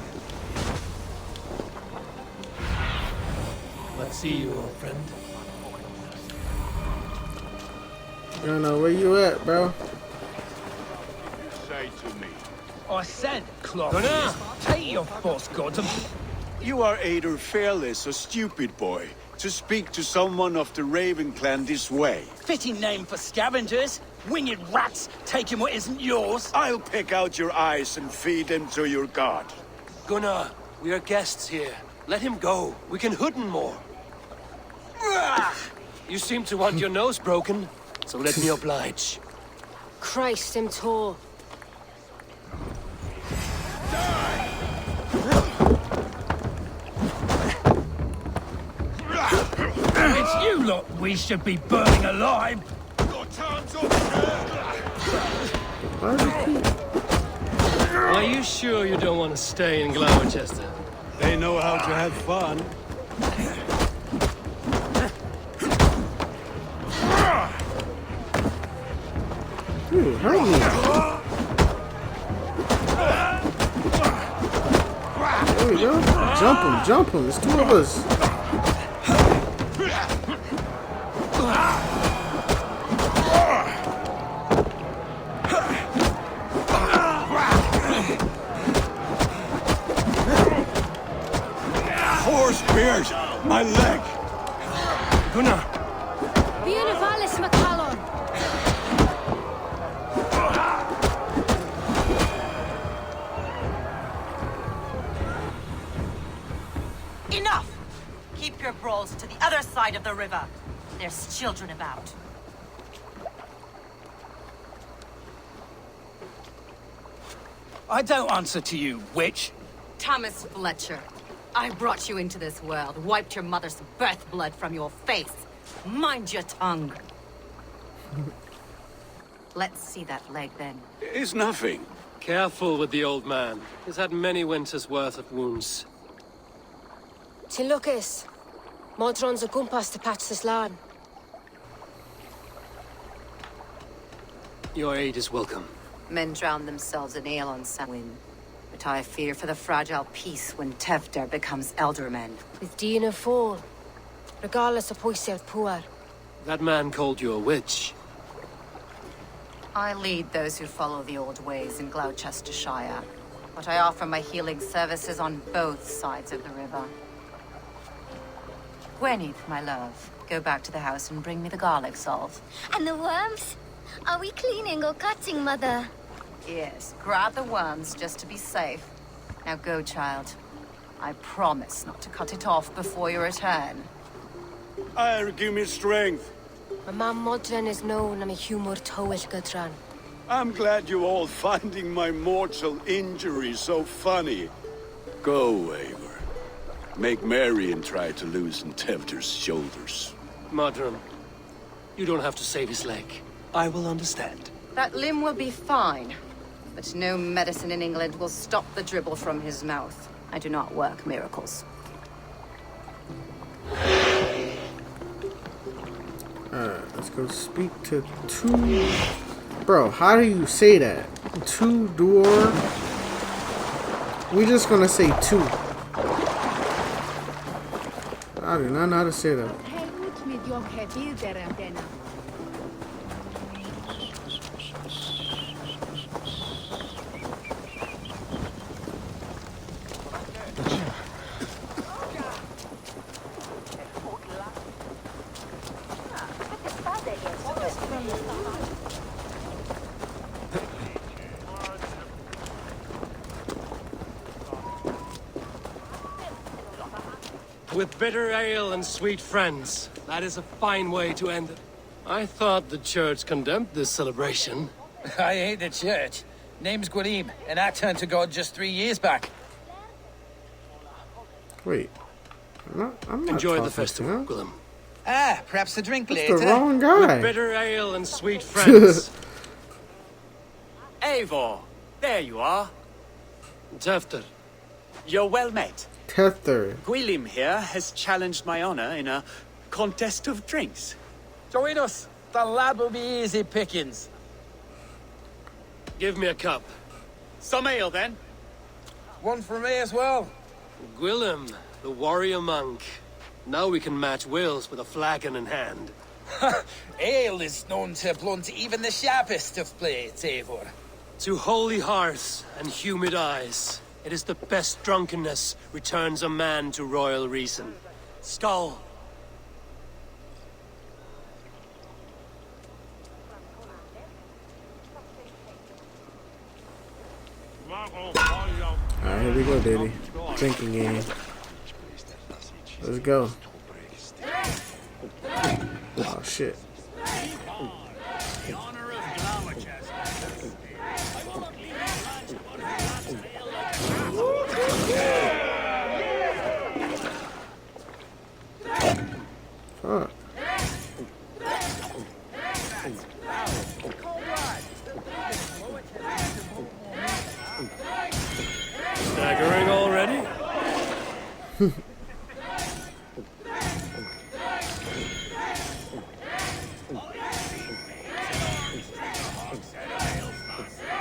Let's see you, old friend. I don't know where you at, bro. Say to me. I said, Cloth, Gunnar! take your false gods and... You are either fearless or stupid, boy, to speak to someone of the Raven clan this way. Fitting name for scavengers. Winged rats taking what isn't yours. I'll pick out your eyes and feed them to your god. Gunnar, we are guests here. Let him go. We can hooden more. You seem to want your nose broken, so let me oblige. Christ, I'm tall. It's you lot we should be burning alive. Are you sure you don't want to stay in Gloucester? They know how to have fun. Dude, hurt me. There we go. Jump him. There's two of us. Four spears! My leg! Gunnar! Biernavallis McCallum. Enough! Keep your brawls to the other side of the river. There's children about. I don't answer to you, witch. Thomas Fletcher, I brought you into this world, wiped your mother's birth blood from your face. Mind your tongue. Let's see that leg, then. It's nothing. Careful with the old man. He's had many winters' worth of wounds. To Lucas. Modron's a gumpas to patch this land. Your aid is welcome. Men drown themselves in ale on Samhain. But I fear for the fragile peace when Tevder becomes eldermen. With Dina fall. Regardless of Poisiel Puar. That man called you a witch. I lead those who follow the old ways in Gloucestershire. But I offer my healing services on both sides of the river. Gweneth, my love, go back to the house and bring me the garlic salve. And the worms? Are we cleaning or cutting, Mother? Yes, grab the worms just to be safe. Now go, child. I promise not to cut it off before your return. Give me strength. My mam Modron is known I'm a humor towel Gudran. I'm glad you all finding my mortal injury so funny. Go, Eivor. Make merry and try to loosen Tevder's shoulders. Modron, you don't have to save his leg. I will understand. That limb will be fine. But no medicine in England will stop the dribble from his mouth. I do not work miracles. Alright, let's go speak to two... Bro, how do you say that? Two door... We're just gonna say two. I do not know how to say that. With bitter ale and sweet friends. That is a fine way to end it. I thought the church condemned this celebration. I hate the church. Name's Gwalim, and I turned to God just 3 years back. Wait. I'm not Enjoy the talking festival, to him. Gwilym. Ah, perhaps a drink That's later. the wrong guy. With bitter ale and sweet friends. Eivor, there you are. Tefter. You're well met. Tether. Gwilym here has challenged my honor in a contest of drinks. Join us. The lad will be easy pickings. Give me a cup. Some ale, then. One for me as well. Gwilym, the warrior monk. Now we can match wills with a flagon in hand. Ale is known to blunt even the sharpest of blades, Eivor. To holy hearts and humid eyes, it is the best drunkenness returns a man to royal reason. Skull. Alright, here we go, Diddy. Drinking game. Let's go. Oh, shit. Fuck. Staggering already?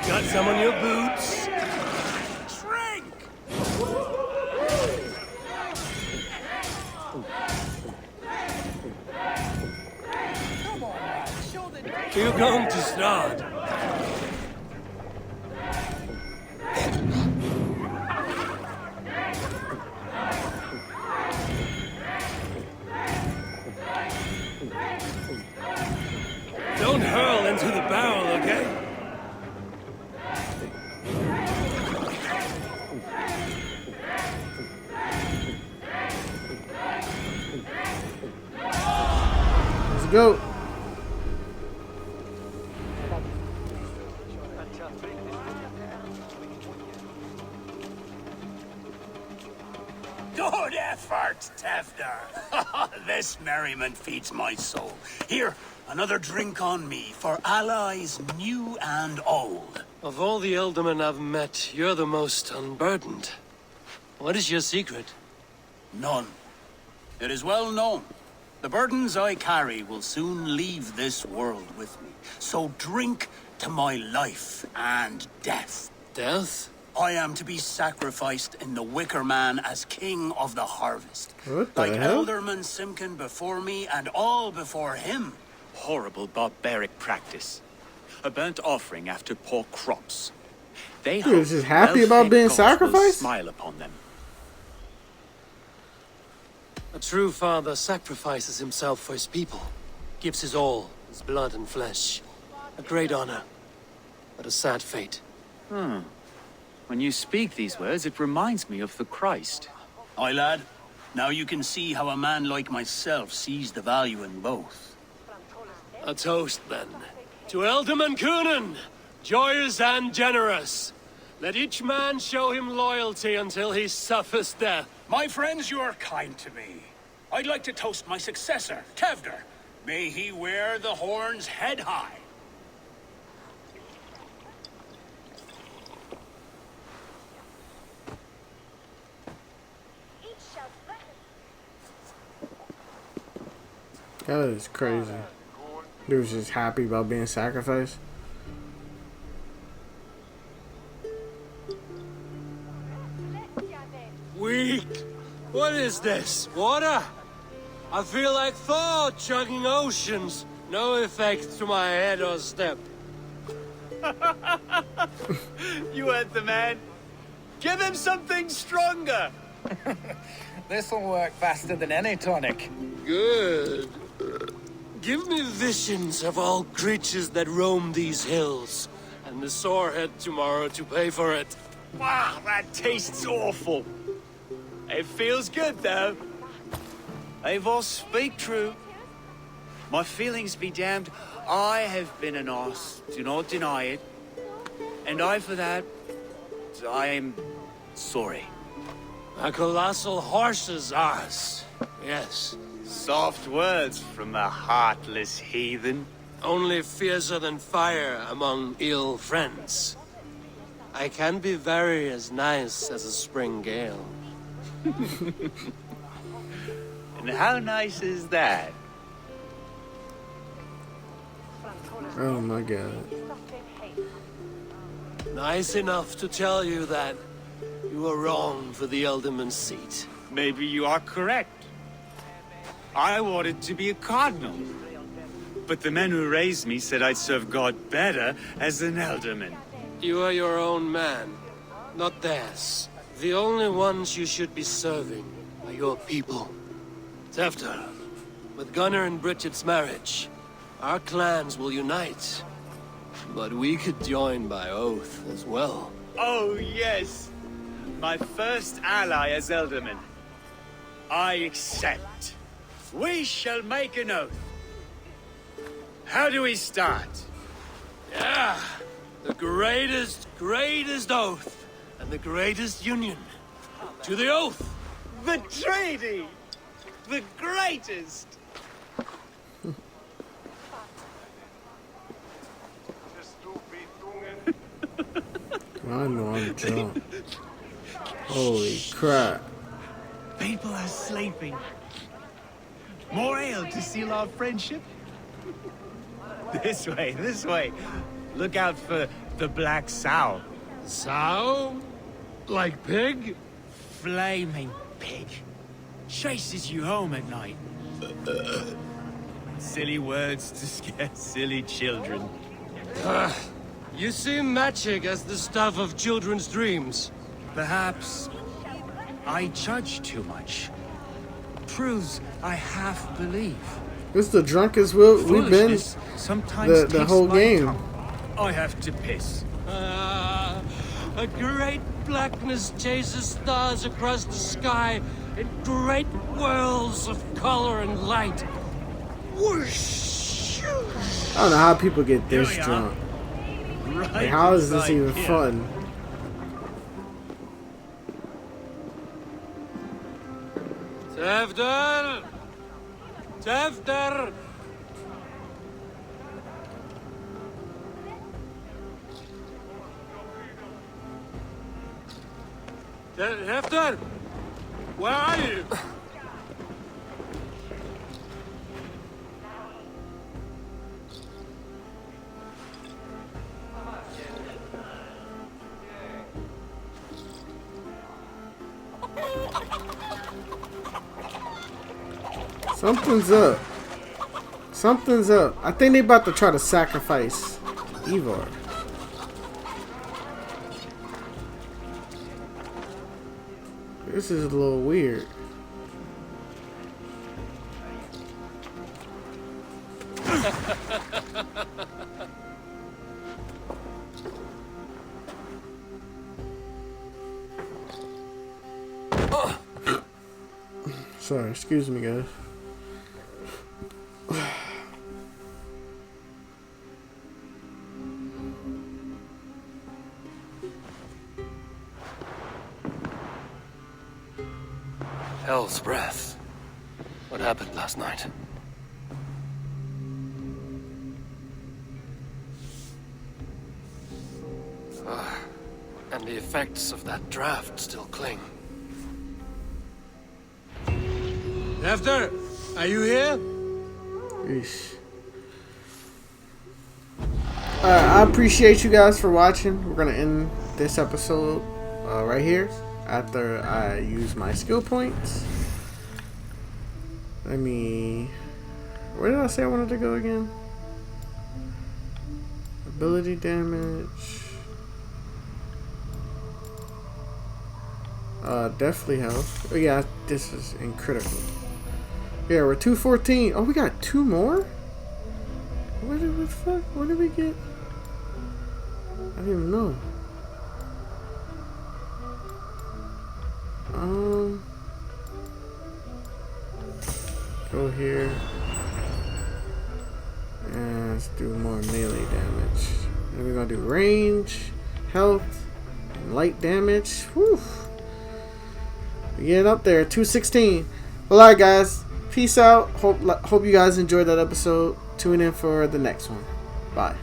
Got some on your boots? Drink! You going to start? Don't hurl into the barrel, okay? Let's go. Good effort, Tefter. This merriment feeds my soul. Here, another drink on me for allies new and old. Of all the Eldermen I've met, you're the most unburdened. What is your secret? None. It is well known. The burdens I carry will soon leave this world with me. So drink to my life and death. Death? I am to be sacrificed in the Wicker Man as king of the harvest. What the Like hell? Alderman Simkin before me and all before him. Horrible barbaric practice. A burnt offering after poor crops. They Dude, hope is just happy well-fed about being gods will sacrificed? smile upon them. A true father sacrifices himself for his people. Gives his all, his blood and flesh. A great honor, but a sad fate. When you speak these words, it reminds me of the Christ. Aye, lad. Now you can see how a man like myself sees the value in both. A toast, then. To Elderman Coonan, joyous and generous. Let each man show him loyalty until he suffers death. My friends, you are kind to me. I'd like to toast my successor, Tevder. May he wear the horns head high. That is crazy. Dude's just happy about being sacrificed. Weak. What is this? Water? I feel like Thor chugging oceans. No effect to my head or step. You heard the man. Give him something stronger. This'll work faster than any tonic. Good. Give me visions of all creatures that roam these hills, and the sorehead tomorrow to pay for it. Wow, that tastes awful. It feels good, though. Eivor, speak true. My feelings be damned. I have been an ass, do not deny it. And I, for that, I am sorry. A colossal horse's ours. Yes. Soft words from a heartless heathen. Only fiercer than fire among ill friends. I can be very as nice as a spring gale. And how nice is that? Oh my god. Nice enough to tell you that you were wrong for the Elderman's seat. Maybe you are correct. I wanted to be a cardinal. But the men who raised me said I'd serve God better as an alderman. You are your own man, not theirs. The only ones you should be serving are your people. Tefter, with Gunnar and Bridget's marriage, our clans will unite. But we could join by oath as well. Oh, yes. My first ally as Elderman. I accept. We shall make an oath. How do we start? Yeah, the greatest oath, and the greatest union. To the oath! The treaty! The greatest! I know I'm drunk. Holy crap. People are sleeping. More ale to seal our friendship? This way, this way. Look out for the black sow. Sow? Like pig? Flaming pig. Chases you home at night. Silly words to scare silly children. You seem magic as the stuff of children's dreams. Perhaps I judge too much. Proves I half believe. This is the drunkest we've been the whole game. I have to piss. A great blackness chases stars across the sky in great whirls of color and light. Whoosh! I don't know how people get this drunk. Like, how is this even fun? Tefter! Tefter! Tefter! Where are you? Something's up. Something's up. I think they about to try to sacrifice Eivor. This is a little weird. Sorry, excuse me, guys. Hell's breath. What happened last night? And the effects of that draft still cling. Tefter, are you here? Yeesh. I appreciate you guys for watching. We're gonna end this episode right here after I use my skill points. Let me. Where did I say I wanted to go again? Ability damage. Definitely health. Oh yeah, this is in critical. Yeah, we're 214. Oh, we got 2 more? What the fuck? What did we get? I didn't even know. Go here. And let's do more melee damage. And we're gonna do range, health, and light damage. Whew. Getting up there. 216. Well, alright, guys. Peace out. Hope you guys enjoyed that episode. Tune in for the next one. Bye.